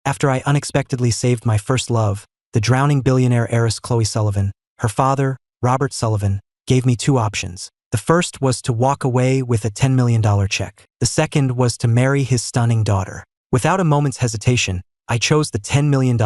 After I unexpectedly saved my first love, the drowning billionaire heiress Chloe Sullivan, her father, Robert Sullivan, gave me two options. The first was to walk away with a $10 million check. The second was to marry his stunning daughter. Without a moment's hesitation, I chose the $10 million,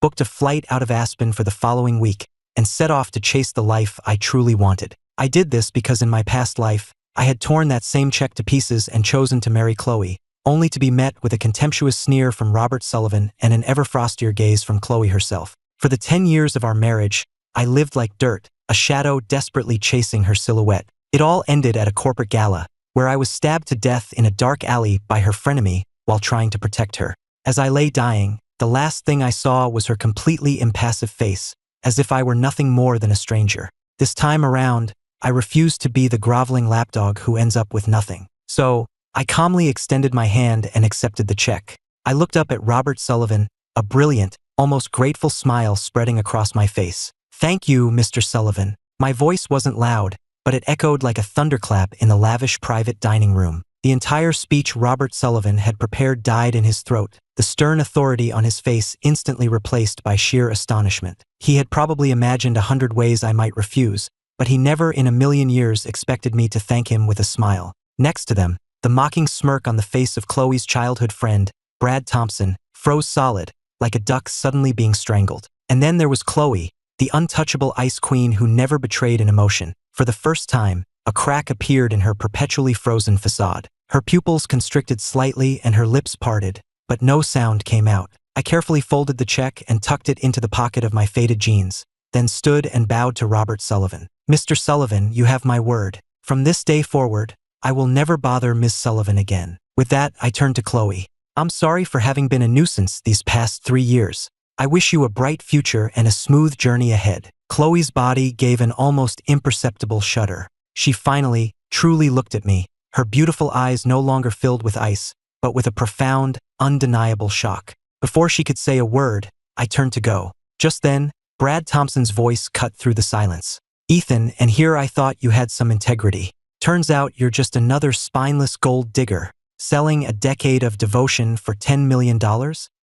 booked a flight out of Aspen for the following week, and set off to chase the life I truly wanted. I did this because in my past life, I had torn that same check to pieces and chosen to marry Chloe, only to be met with a contemptuous sneer from Robert Sullivan and an ever frostier gaze from Chloe herself. For the 10 years of our marriage, I lived like dirt, a shadow desperately chasing her silhouette. It all ended at a corporate gala, where I was stabbed to death in a dark alley by her frenemy while trying to protect her. As I lay dying, the last thing I saw was her completely impassive face, as if I were nothing more than a stranger. This time around, I refused to be the groveling lapdog who ends up with nothing. So, I calmly extended my hand and accepted the check. I looked up at Robert Sullivan, a brilliant, almost grateful smile spreading across my face. "Thank you, Mr. Sullivan." My voice wasn't loud, but it echoed like a thunderclap in the lavish private dining room. The entire speech Robert Sullivan had prepared died in his throat, the stern authority on his face instantly replaced by sheer astonishment. He had probably imagined 100 ways I might refuse, but he never in a million years expected me to thank him with a smile. Next to them, the mocking smirk on the face of Chloe's childhood friend, Brad Thompson, froze solid, like a duck suddenly being strangled. And then there was Chloe, the untouchable ice queen who never betrayed an emotion. For the first time, a crack appeared in her perpetually frozen facade. Her pupils constricted slightly and her lips parted, but no sound came out. I carefully folded the check and tucked it into the pocket of my faded jeans, then stood and bowed to Robert Sullivan. "Mr. Sullivan, you have my word. From this day forward, I will never bother Ms. Sullivan again." With that, I turned to Chloe. "I'm sorry for having been a nuisance these past 3 years. I wish you a bright future and a smooth journey ahead." Chloe's body gave an almost imperceptible shudder. She finally, truly looked at me, her beautiful eyes no longer filled with ice, but with a profound, undeniable shock. Before she could say a word, I turned to go. Just then, Brad Thompson's voice cut through the silence. "Ethan, and here I thought you had some integrity. Turns out you're just another spineless gold digger, selling a decade of devotion for $10 million?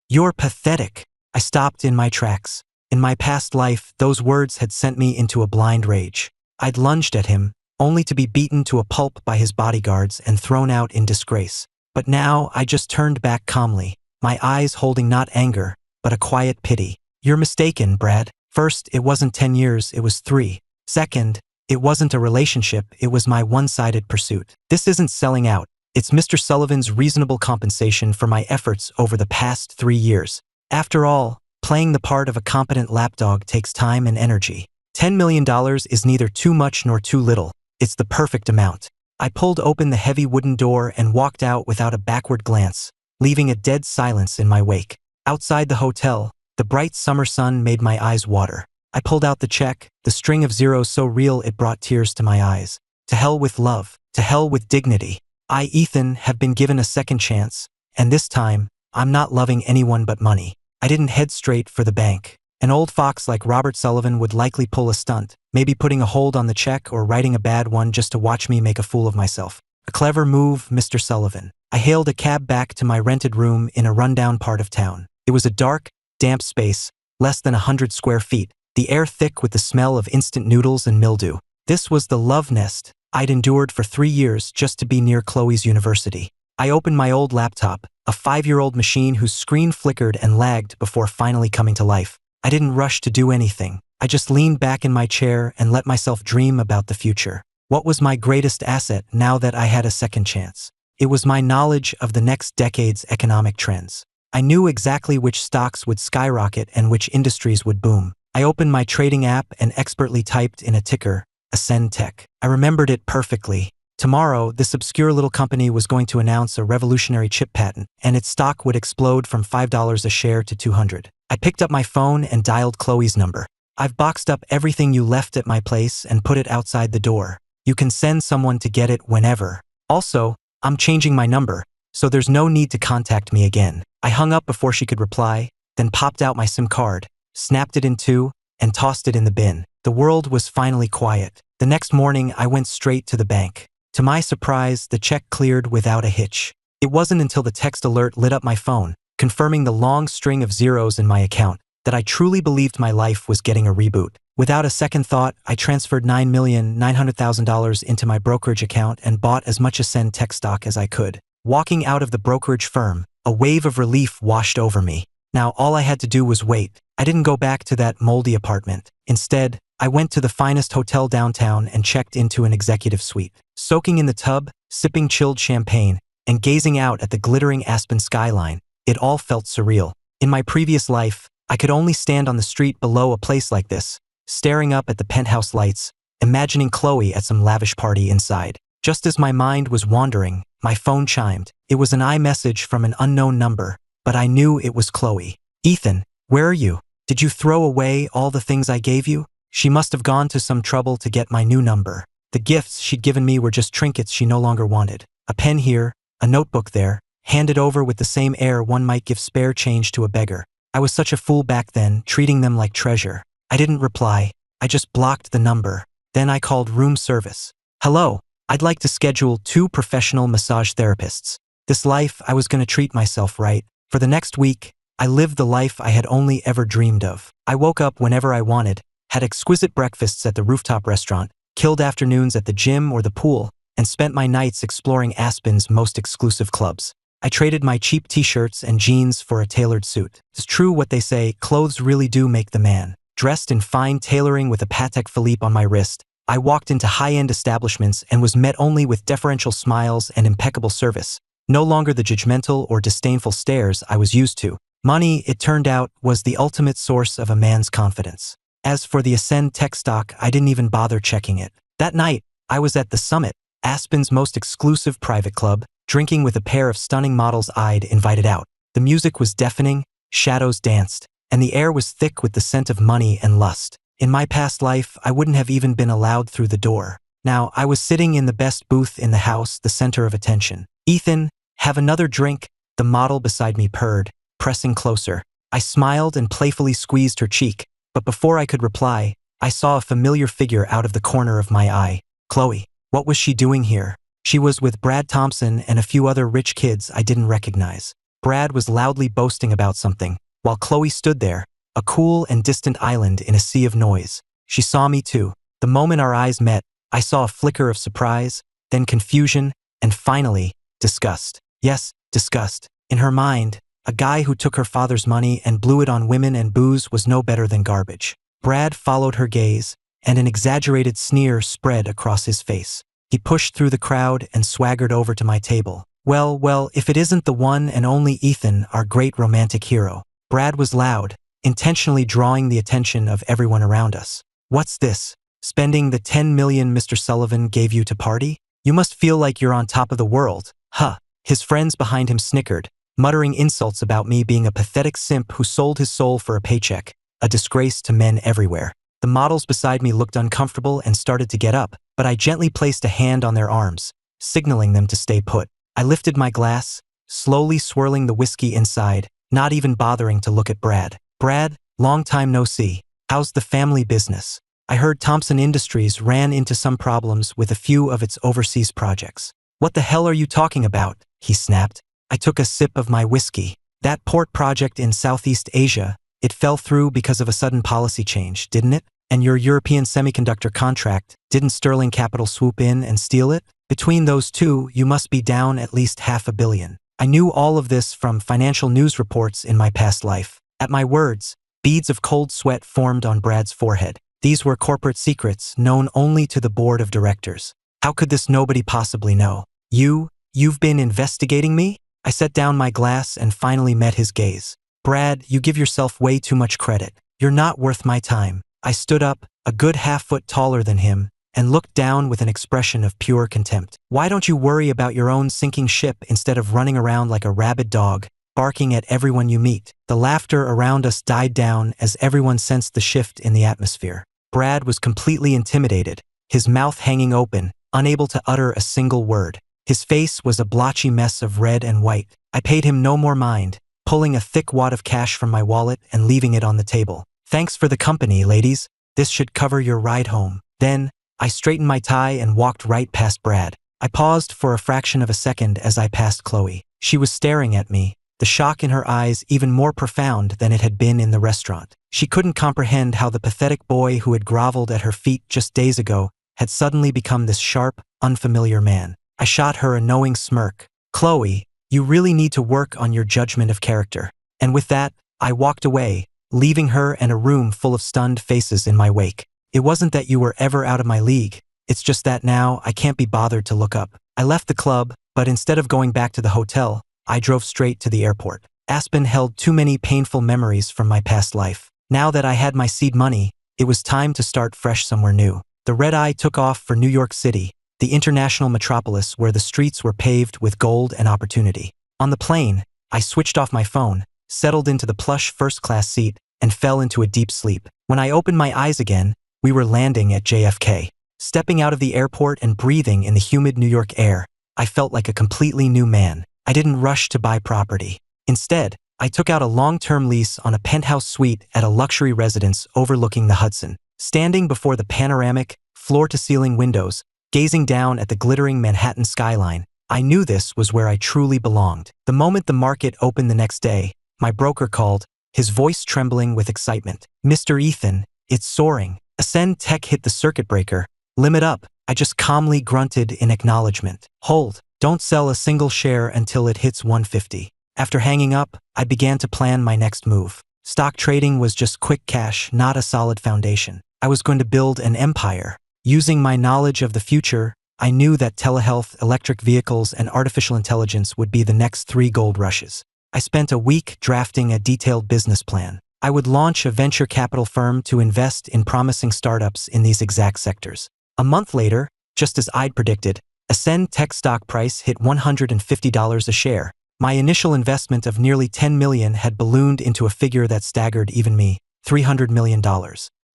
You're pathetic." I stopped in my tracks. In my past life, those words had sent me into a blind rage. I'd lunged at him, only to be beaten to a pulp by his bodyguards and thrown out in disgrace. But now I just turned back calmly, my eyes holding not anger, but a quiet pity. "You're mistaken, Brad. First, it wasn't 10 years, it was 3. Second, it wasn't a relationship, it was my one-sided pursuit. This isn't selling out. It's Mr. Sullivan's reasonable compensation for my efforts over the past 3 years. After all, playing the part of a competent lapdog takes time and energy. $10 million is neither too much nor too little. It's the perfect amount." I pulled open the heavy wooden door and walked out without a backward glance, leaving a dead silence in my wake. Outside the hotel, the bright summer sun made my eyes water. I pulled out the check, the string of zeros so real it brought tears to my eyes. To hell with love. To hell with dignity. I, Ethan, have been given a second chance, and this time, I'm not loving anyone but money. I didn't head straight for the bank. An old fox like Robert Sullivan would likely pull a stunt, maybe putting a hold on the check or writing a bad one just to watch me make a fool of myself. A clever move, Mr. Sullivan. I hailed a cab back to my rented room in a rundown part of town. It was a dark, damp space, less than 100 square feet, the air thick with the smell of instant noodles and mildew. This was the love nest I'd endured for 3 years just to be near Chloe's university. I opened my old laptop, a 5-year-old machine whose screen flickered and lagged before finally coming to life. I didn't rush to do anything. I just leaned back in my chair and let myself dream about the future. What was my greatest asset now that I had a second chance? It was my knowledge of the next decade's economic trends. I knew exactly which stocks would skyrocket and which industries would boom. I opened my trading app and expertly typed in a ticker, Ascend Tech. I remembered it perfectly. Tomorrow, this obscure little company was going to announce a revolutionary chip patent, and its stock would explode from $5 a share to $200. I picked up my phone and dialed Chloe's number. "I've boxed up everything you left at my place and put it outside the door. You can send someone to get it whenever. Also, I'm changing my number, so there's no need to contact me again." I hung up before she could reply, then popped out my SIM card, snapped it in two, and tossed it in the bin. The world was finally quiet. The next morning, I went straight to the bank. To my surprise, the check cleared without a hitch. It wasn't until the text alert lit up my phone, confirming the long string of zeros in my account, that I truly believed my life was getting a reboot. Without a second thought, I transferred $9,900,000 into my brokerage account and bought as much Ascend tech stock as I could. Walking out of the brokerage firm, a wave of relief washed over me. Now all I had to do was wait. I didn't go back to that moldy apartment. Instead, I went to the finest hotel downtown and checked into an executive suite. Soaking in the tub, sipping chilled champagne, and gazing out at the glittering Aspen skyline, it all felt surreal. In my previous life, I could only stand on the street below a place like this, staring up at the penthouse lights, imagining Chloe at some lavish party inside. Just as my mind was wandering, my phone chimed. It was an iMessage from an unknown number, but I knew it was Chloe. "Ethan, where are you? Did you throw away all the things I gave you?" She must have gone to some trouble to get my new number. The gifts she'd given me were just trinkets she no longer wanted. A pen here, a notebook there, handed over with the same air one might give spare change to a beggar. I was such a fool back then, treating them like treasure. I didn't reply. I just blocked the number. Then I called room service. "Hello, I'd like to schedule 2 professional massage therapists. This life, I was going to treat myself right. For the next week, I lived the life I had only ever dreamed of. I woke up whenever I wanted, had exquisite breakfasts at the rooftop restaurant, killed afternoons at the gym or the pool, and spent my nights exploring Aspen's most exclusive clubs. I traded my cheap t-shirts and jeans for a tailored suit. It's true what they say, clothes really do make the man. Dressed in fine tailoring with a Patek Philippe on my wrist, I walked into high-end establishments and was met only with deferential smiles and impeccable service. No longer the judgmental or disdainful stares I was used to. Money, it turned out, was the ultimate source of a man's confidence. As for the Ascend tech stock, I didn't even bother checking it. That night, I was at the Summit, Aspen's most exclusive private club, drinking with a pair of stunning models I'd invited out. The music was deafening, shadows danced, and the air was thick with the scent of money and lust. In my past life, I wouldn't have even been allowed through the door. Now, I was sitting in the best booth in the house, the center of attention. "Ethan, have another drink," the model beside me purred, pressing closer. I smiled and playfully squeezed her cheek, but before I could reply, I saw a familiar figure out of the corner of my eye. Chloe. What was she doing here? She was with Brad Thompson and a few other rich kids I didn't recognize. Brad was loudly boasting about something, while Chloe stood there, a cool and distant island in a sea of noise. She saw me too. The moment our eyes met, I saw a flicker of surprise, then confusion, and finally, disgust. Yes, disgust. In her mind, a guy who took her father's money and blew it on women and booze was no better than garbage. Brad followed her gaze, and an exaggerated sneer spread across his face. He pushed through the crowd and swaggered over to my table. Well, if it isn't the one and only Ethan, our great romantic hero." Brad was loud, intentionally drawing the attention of everyone around us. "What's this? Spending the 10 million Mr. Sullivan gave you to party? You must feel like you're on top of the world, huh?" His friends behind him snickered, muttering insults about me being a pathetic simp who sold his soul for a paycheck, a disgrace to men everywhere. The models beside me looked uncomfortable and started to get up, but I gently placed a hand on their arms, signaling them to stay put. I lifted my glass, slowly swirling the whiskey inside, not even bothering to look at Brad. "Brad, long time no see. How's the family business? I heard Thompson Industries ran into some problems with a few of its overseas projects." "What the hell are you talking about?" he snapped. I took a sip of my whiskey. "That port project in Southeast Asia, it fell through because of a sudden policy change, didn't it? And your European semiconductor contract, didn't Sterling Capital swoop in and steal it? Between those two, you must be down at least $500 million. I knew all of this from financial news reports in my past life. At my words, beads of cold sweat formed on Brad's forehead. These were corporate secrets known only to the board of directors. How could this nobody possibly know? You've been investigating me? I set down my glass and finally met his gaze. "Brad, you give yourself way too much credit. You're not worth my time." I stood up, a good half-foot taller than him, and looked down with an expression of pure contempt. "Why don't you worry about your own sinking ship instead of running around like a rabid dog, barking at everyone you meet?" The laughter around us died down as everyone sensed the shift in the atmosphere. Brad was completely intimidated, his mouth hanging open, unable to utter a single word. His face was a blotchy mess of red and white. I paid him no more mind, pulling a thick wad of cash from my wallet and leaving it on the table. "Thanks for the company, ladies. This should cover your ride home." Then, I straightened my tie and walked right past Brad. I paused for a fraction of a second as I passed Chloe. She was staring at me, the shock in her eyes even more profound than it had been in the restaurant. She couldn't comprehend how the pathetic boy who had groveled at her feet just days ago had suddenly become this sharp, unfamiliar man. I shot her a knowing smirk. "Chloe, you really need to work on your judgment of character." And with that, I walked away, leaving her and a room full of stunned faces in my wake. It wasn't that you were ever out of my league. It's just that now I can't be bothered to look up. I left the club, but instead of going back to the hotel, I drove straight to the airport. Aspen held too many painful memories from my past life. Now that I had my seed money, it was time to start fresh somewhere new. The red-eye took off for New York City, the international metropolis where the streets were paved with gold and opportunity. On the plane, I switched off my phone, settled into the plush first-class seat, and fell into a deep sleep. When I opened my eyes again, we were landing at JFK. Stepping out of the airport and breathing in the humid New York air, I felt like a completely new man. I didn't rush to buy property. Instead, I took out a long-term lease on a penthouse suite at a luxury residence overlooking the Hudson. Standing before the panoramic, floor-to-ceiling windows, gazing down at the glittering Manhattan skyline, I knew this was where I truly belonged. The moment the market opened the next day, my broker called, his voice trembling with excitement. "Mr. Ethan, it's soaring." Ascend Tech hit the circuit breaker. "Limit up." I just calmly grunted in acknowledgement. "Hold. Don't sell a single share until it hits 150. After hanging up, I began to plan my next move. Stock trading was just quick cash, not a solid foundation. I was going to build an empire. Using my knowledge of the future, I knew that telehealth, electric vehicles, and artificial intelligence would be the next 3 gold rushes. I spent a week drafting a detailed business plan. I would launch a venture capital firm to invest in promising startups in these exact sectors. A month later, just as I'd predicted, Ascend Tech stock price hit $150 a share. My initial investment of nearly $10 million had ballooned into a figure that staggered even me, $300 million.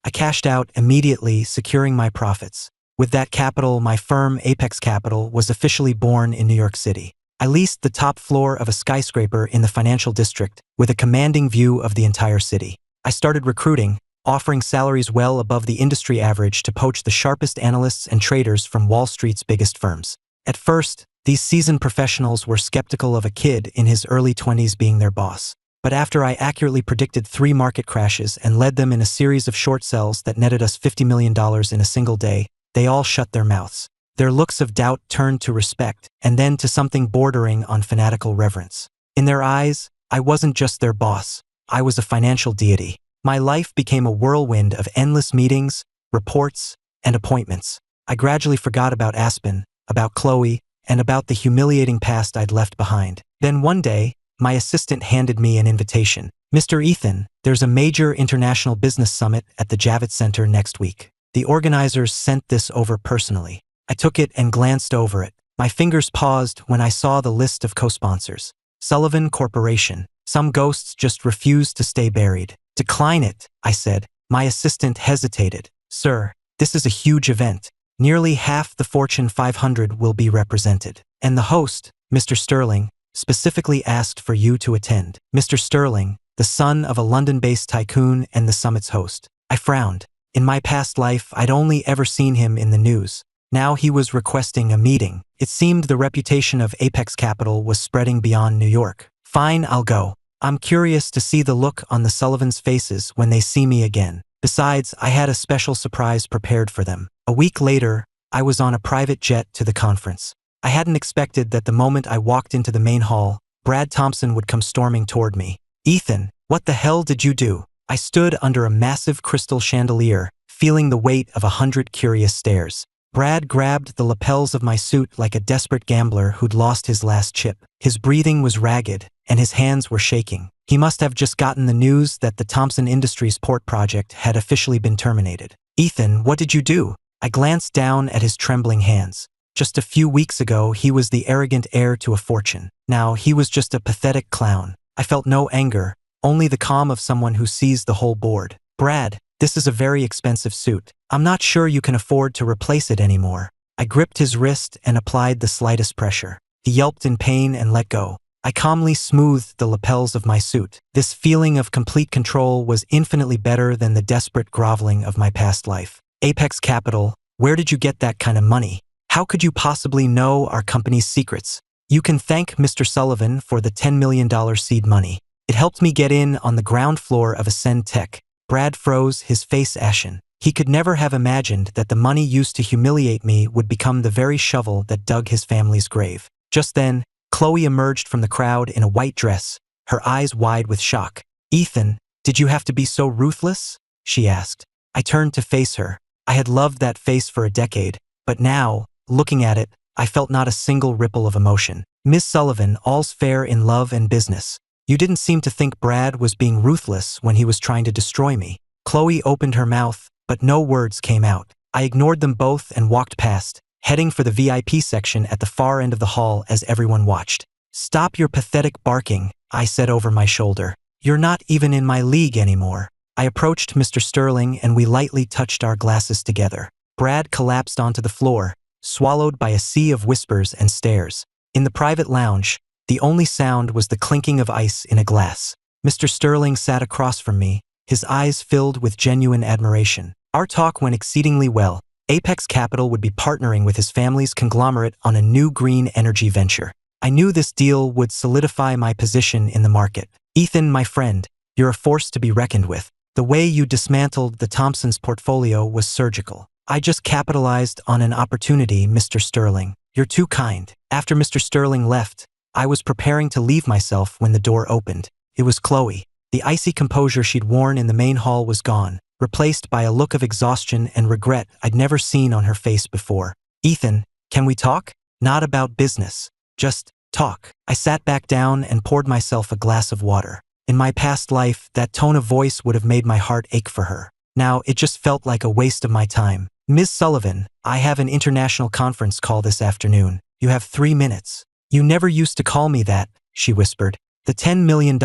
I cashed out immediately, securing my profits. With that capital, my firm, Apex Capital, was officially born in New York City. I leased the top floor of a skyscraper in the financial district with a commanding view of the entire city. I started recruiting, offering salaries well above the industry average to poach the sharpest analysts and traders from Wall Street's biggest firms. At first, these seasoned professionals were skeptical of a kid in his early 20s being their boss. But after I accurately predicted 3 market crashes and led them in a series of short sells that netted us $50 million in a single day, they all shut their mouths. Their looks of doubt turned to respect, and then to something bordering on fanatical reverence. In their eyes, I wasn't just their boss. I was a financial deity. My life became a whirlwind of endless meetings, reports, and appointments. I gradually forgot about Aspen, about Chloe, and about the humiliating past I'd left behind. Then one day, my assistant handed me an invitation. "Mr. Ethan, there's a major international business summit at the Javits Center next week. The organizers sent this over personally." I took it and glanced over it. My fingers paused when I saw the list of co-sponsors. Sullivan Corporation. Some ghosts just refused to stay buried. "Decline it," I said. My assistant hesitated. "Sir, this is a huge event. Nearly half the Fortune 500 will be represented. And the host, Mr. Sterling, specifically asked for you to attend." Mr. Sterling, the son of a London-based tycoon and the summit's host. I frowned. In my past life, I'd only ever seen him in the news. Now he was requesting a meeting. It seemed the reputation of Apex Capital was spreading beyond New York. "Fine, I'll go. I'm curious to see the look on the Sullivans' faces when they see me again." Besides, I had a special surprise prepared for them. A week later, I was on a private jet to the conference. I hadn't expected that the moment I walked into the main hall, Brad Thompson would come storming toward me. "Ethan, what the hell did you do?" I stood under a massive crystal chandelier, feeling the weight of 100 curious stares. Brad grabbed the lapels of my suit like a desperate gambler who'd lost his last chip. His breathing was ragged, and his hands were shaking. He must have just gotten the news that the Thompson Industries port project had officially been terminated. "Ethan, what did you do?" I glanced down at his trembling hands. Just a few weeks ago, he was the arrogant heir to a fortune. Now, he was just a pathetic clown. I felt no anger, only the calm of someone who sees the whole board. "Brad, this is a very expensive suit. I'm not sure you can afford to replace it anymore." I gripped his wrist and applied the slightest pressure. He yelped in pain and let go. I calmly smoothed the lapels of my suit. This feeling of complete control was infinitely better than the desperate groveling of my past life. "Apex Capital, where did you get that kind of money? How could you possibly know our company's secrets?" You can thank Mr. Sullivan for the $10 million seed money. It helped me get in on the ground floor of Ascend Tech. Brad froze, his face ashen. He could never have imagined that the money used to humiliate me would become the very shovel that dug his family's grave. Just then, Chloe emerged from the crowd in a white dress, her eyes wide with shock. "Ethan, did you have to be so ruthless?" she asked. I turned to face her. I had loved that face for a decade, but now, looking at it, I felt not a single ripple of emotion. "Miss Sullivan, all's fair in love and business. You didn't seem to think Brad was being ruthless when he was trying to destroy me." Chloe opened her mouth, but no words came out. I ignored them both and walked past, heading for the VIP section at the far end of the hall as everyone watched. "Stop your pathetic barking," I said over my shoulder. "You're not even in my league anymore." I approached Mr. Sterling and we lightly touched our glasses together. Brad collapsed onto the floor, swallowed by a sea of whispers and stares. In the private lounge, the only sound was the clinking of ice in a glass. Mr. Sterling sat across from me, his eyes filled with genuine admiration. Our talk went exceedingly well. Apex Capital would be partnering with his family's conglomerate on a new green energy venture. I knew this deal would solidify my position in the market. "Ethan, my friend, you're a force to be reckoned with. The way you dismantled the Thompsons' portfolio was surgical." "I just capitalized on an opportunity, Mr. Sterling. You're too kind." After Mr. Sterling left, I was preparing to leave myself when the door opened. It was Chloe. The icy composure she'd worn in the main hall was gone, replaced by a look of exhaustion and regret I'd never seen on her face before. "Ethan, can we talk? Not about business. Just talk." I sat back down and poured myself a glass of water. In my past life, that tone of voice would have made my heart ache for her. Now, it just felt like a waste of my time. "Ms. Sullivan, I have an international conference call this afternoon. You have 3 minutes. "You never used to call me that," she whispered. "The $10 million,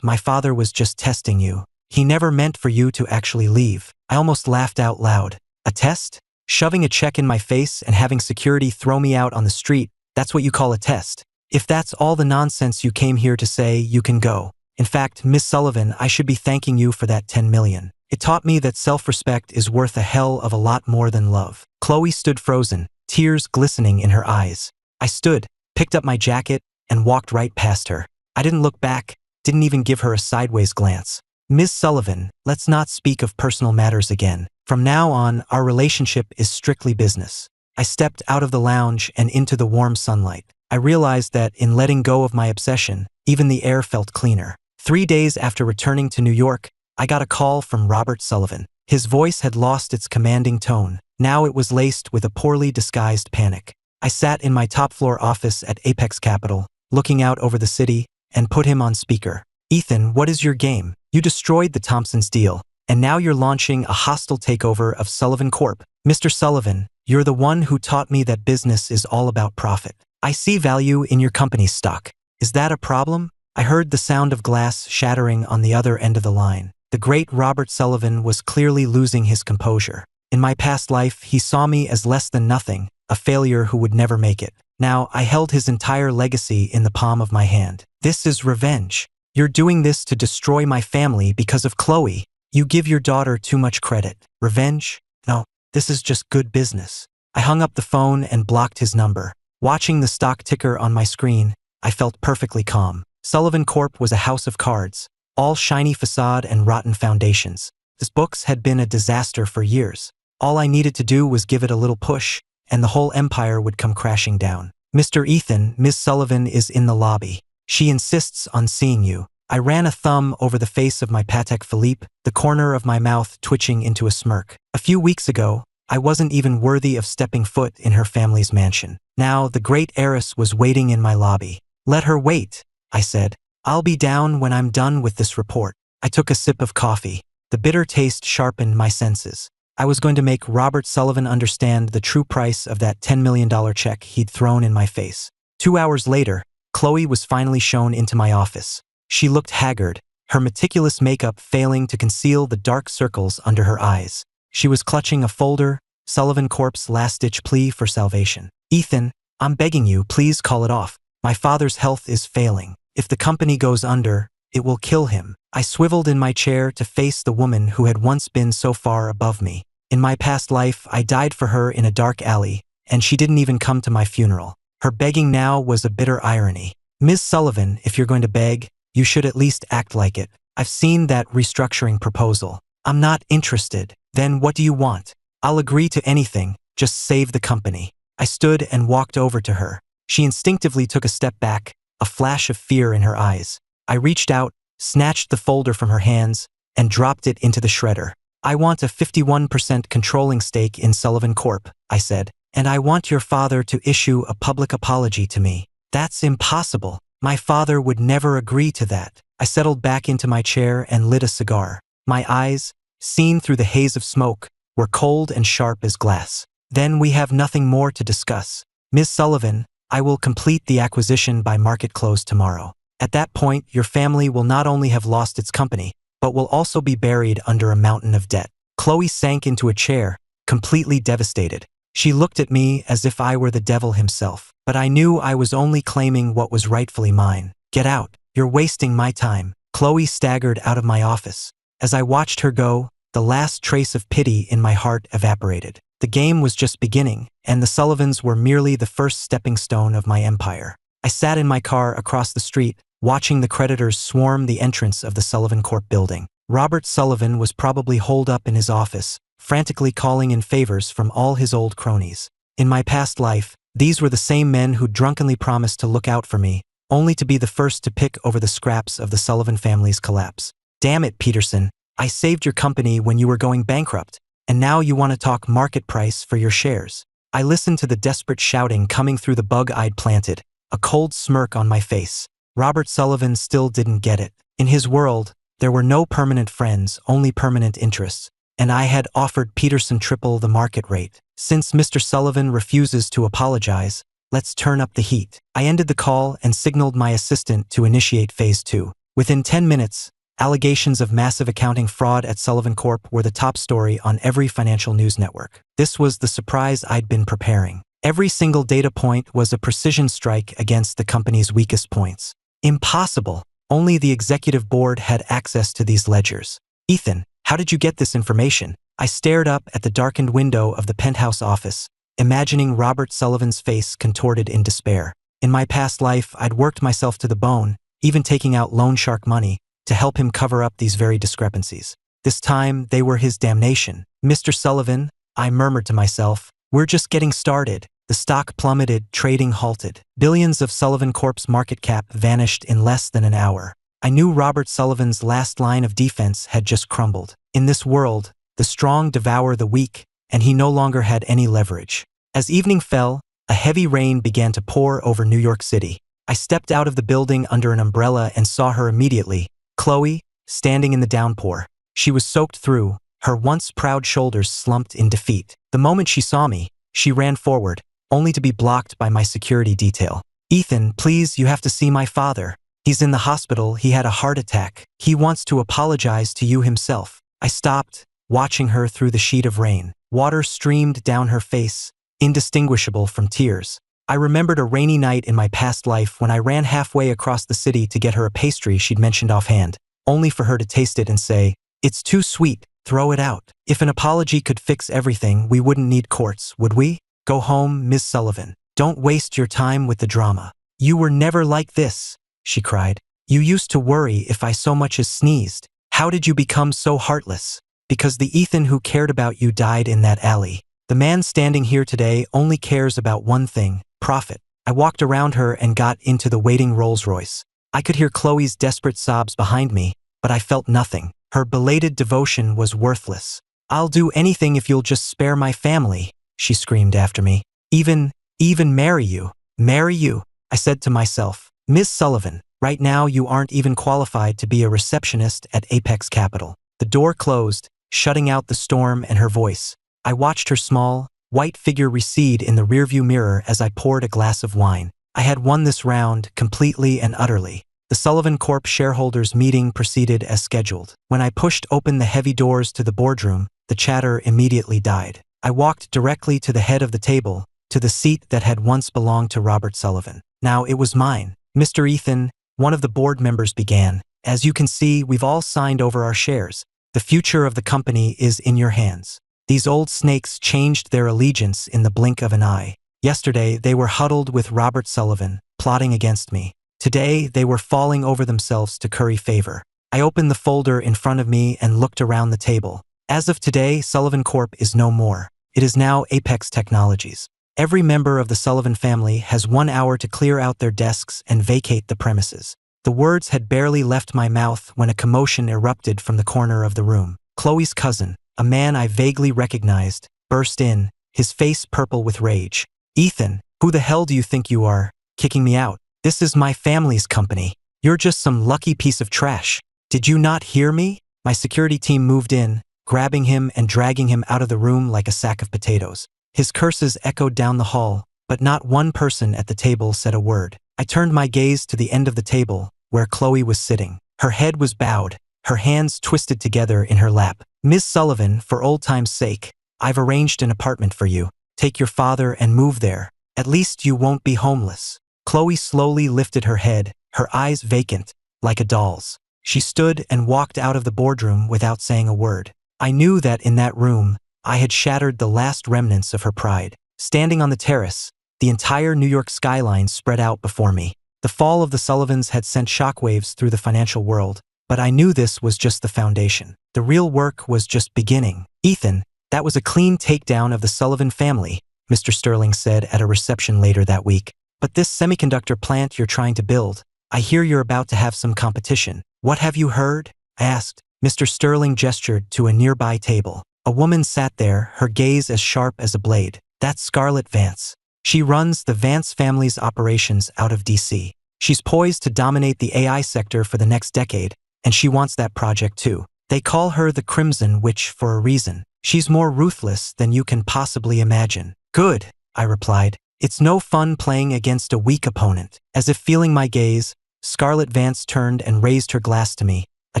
my father was just testing you. He never meant for you to actually leave." I almost laughed out loud. "A test? Shoving a check in my face and having security throw me out on the street, that's what you call a test? If that's all the nonsense you came here to say, you can go. In fact, Miss Sullivan, I should be thanking you for that $10 million. It taught me that self-respect is worth a hell of a lot more than love." Chloe stood frozen, tears glistening in her eyes. I stood, picked up my jacket, and walked right past her. I didn't look back, didn't even give her a sideways glance. "Miss Sullivan, let's not speak of personal matters again. From now on, our relationship is strictly business." I stepped out of the lounge and into the warm sunlight. I realized that in letting go of my obsession, even the air felt cleaner. 3 days after returning to New York, I got a call from Robert Sullivan. His voice had lost its commanding tone. Now it was laced with a poorly disguised panic. I sat in my top-floor office at Apex Capital, looking out over the city, and put him on speaker. "Ethan, what is your game? You destroyed the Thompsons deal, and now you're launching a hostile takeover of Sullivan Corp. Mr. Sullivan, you're the one who taught me that business is all about profit. I see value in your company's stock. Is that a problem?" I heard the sound of glass shattering on the other end of the line. The great Robert Sullivan was clearly losing his composure. In my past life, he saw me as less than nothing, a failure who would never make it. Now, I held his entire legacy in the palm of my hand. "This is revenge. You're doing this to destroy my family because of Chloe. You give your daughter too much credit. Revenge? No, this is just good business." I hung up the phone and blocked his number. Watching the stock ticker on my screen, I felt perfectly calm. Sullivan Corp was a house of cards, all shiny facade and rotten foundations. His books had been a disaster for years. All I needed to do was give it a little push, and the whole empire would come crashing down. "Mr. Ethan, Miss Sullivan is in the lobby. She insists on seeing you." I ran a thumb over the face of my Patek Philippe, the corner of my mouth twitching into a smirk. A few weeks ago, I wasn't even worthy of stepping foot in her family's mansion. Now, the great heiress was waiting in my lobby. "Let her wait," I said. "I'll be down when I'm done with this report." I took a sip of coffee. The bitter taste sharpened my senses. I was going to make Robert Sullivan understand the true price of that $10 million check he'd thrown in my face. 2 hours later, Chloe was finally shown into my office. She looked haggard, her meticulous makeup failing to conceal the dark circles under her eyes. She was clutching a folder, Sullivan Corp's last-ditch plea for salvation. "Ethan, I'm begging you, please call it off. My father's health is failing. If the company goes under, it will kill him." I swiveled in my chair to face the woman who had once been so far above me. In my past life, I died for her in a dark alley, and she didn't even come to my funeral. Her begging now was a bitter irony. Ms. Sullivan, if you're going to beg, you should at least act like it. I've seen that restructuring proposal. I'm not interested. Then what do you want? I'll agree to anything, just save the company. I stood and walked over to her. She instinctively took a step back, a flash of fear in her eyes. I reached out, snatched the folder from her hands, and dropped it into the shredder. I want a 51% controlling stake in Sullivan Corp., I said, and I want your father to issue a public apology to me. That's impossible. My father would never agree to that. I settled back into my chair and lit a cigar. My eyes, seen through the haze of smoke, were cold and sharp as glass. Then we have nothing more to discuss. Ms. Sullivan, I will complete the acquisition by market close tomorrow. At that point, your family will not only have lost its company, but will also be buried under a mountain of debt. Chloe sank into a chair, completely devastated. She looked at me as if I were the devil himself, but I knew I was only claiming what was rightfully mine. Get out. You're wasting my time. Chloe staggered out of my office. As I watched her go, the last trace of pity in my heart evaporated. The game was just beginning, and the Sullivans were merely the first stepping stone of my empire. I sat in my car across the street, watching the creditors swarm the entrance of the Sullivan Corp building. Robert Sullivan was probably holed up in his office, frantically calling in favors from all his old cronies. In my past life, these were the same men who drunkenly promised to look out for me, only to be the first to pick over the scraps of the Sullivan family's collapse. Damn it, Peterson, I saved your company when you were going bankrupt, and now you want to talk market price for your shares. I listened to the desperate shouting coming through the bug I'd planted, a cold smirk on my face. Robert Sullivan still didn't get it. In his world, there were no permanent friends, only permanent interests, and I had offered Peterson triple the market rate. Since Mr. Sullivan refuses to apologize, let's turn up the heat. I ended the call and signaled my assistant to initiate phase 2. Within 10 minutes, allegations of massive accounting fraud at Sullivan Corp were the top story on every financial news network. This was the surprise I'd been preparing. Every single data point was a precision strike against the company's weakest points. Impossible. Only the executive board had access to these ledgers. Ethan, how did you get this information? I stared up at the darkened window of the penthouse office, imagining Robert Sullivan's face contorted in despair. In my past life, I'd worked myself to the bone, even taking out loan shark money, to help him cover up these very discrepancies. This time, they were his damnation. Mr. Sullivan, I murmured to myself, we're just getting started. The stock plummeted, trading halted. Billions of Sullivan Corp's market cap vanished in less than an hour. I knew Robert Sullivan's last line of defense had just crumbled. In this world, the strong devour the weak, and he no longer had any leverage. As evening fell, a heavy rain began to pour over New York City. I stepped out of the building under an umbrella and saw her immediately, Chloe, standing in the downpour. She was soaked through, her once proud shoulders slumped in defeat. The moment she saw me, she ran forward, only to be blocked by my security detail. Ethan, please, you have to see my father. He's in the hospital, he had a heart attack. He wants to apologize to you himself. I stopped, watching her through the sheet of rain. Water streamed down her face, indistinguishable from tears. I remembered a rainy night in my past life when I ran halfway across the city to get her a pastry she'd mentioned offhand, only for her to taste it and say, "It's too sweet, throw it out." If an apology could fix everything, we wouldn't need courts, would we? Go home, Ms. Sullivan. Don't waste your time with the drama. You were never like this, she cried. You used to worry if I so much as sneezed. How did you become so heartless? Because the Ethan who cared about you died in that alley. The man standing here today only cares about one thing, profit. I walked around her and got into the waiting Rolls-Royce. I could hear Chloe's desperate sobs behind me, but I felt nothing. Her belated devotion was worthless. I'll do anything if you'll just spare my family, she screamed after me. Even marry you. Marry you, I said to myself. Ms. Sullivan, right now you aren't even qualified to be a receptionist at Apex Capital. The door closed, shutting out the storm and her voice. I watched her small, white figure recede in the rearview mirror as I poured a glass of wine. I had won this round, completely and utterly. The Sullivan Corp shareholders meeting proceeded as scheduled. When I pushed open the heavy doors to the boardroom, the chatter immediately died. I walked directly to the head of the table, to the seat that had once belonged to Robert Sullivan. Now it was mine. Mr. Ethan, one of the board members began. As you can see, we've all signed over our shares. The future of the company is in your hands. These old snakes changed their allegiance in the blink of an eye. Yesterday, they were huddled with Robert Sullivan, plotting against me. Today, they were falling over themselves to curry favor. I opened the folder in front of me and looked around the table. As of today, Sullivan Corp is no more. It is now Apex Technologies. Every member of the Sullivan family has 1 hour to clear out their desks and vacate the premises. The words had barely left my mouth when a commotion erupted from the corner of the room. Chloe's cousin, a man I vaguely recognized, burst in, his face purple with rage. "Ethan, who the hell do you think you are, kicking me out? This is my family's company. You're just some lucky piece of trash. Did you not hear me?" My security team moved in, grabbing him and dragging him out of the room like a sack of potatoes. His curses echoed down the hall, but not one person at the table said a word. I turned my gaze to the end of the table, where Chloe was sitting. Her head was bowed, her hands twisted together in her lap. "Ms. Sullivan, for old time's sake, I've arranged an apartment for you. Take your father and move there. At least you won't be homeless." Chloe slowly lifted her head, her eyes vacant, like a doll's. She stood and walked out of the boardroom without saying a word. I knew that in that room, I had shattered the last remnants of her pride. Standing on the terrace, the entire New York skyline spread out before me. The fall of the Sullivans had sent shockwaves through the financial world, but I knew this was just the foundation. The real work was just beginning. "Ethan, that was a clean takedown of the Sullivan family," Mr. Sterling said at a reception later that week. "But this semiconductor plant you're trying to build, I hear you're about to have some competition. What have you heard?" I asked. Mr. Sterling gestured to a nearby table. A woman sat there, her gaze as sharp as a blade. "That's Scarlett Vance. She runs the Vance family's operations out of DC. She's poised to dominate the AI sector for the next decade, and she wants that project too. They call her the Crimson Witch for a reason. She's more ruthless than you can possibly imagine." "Good," I replied. "It's no fun playing against a weak opponent." As if feeling my gaze, Scarlett Vance turned and raised her glass to me, a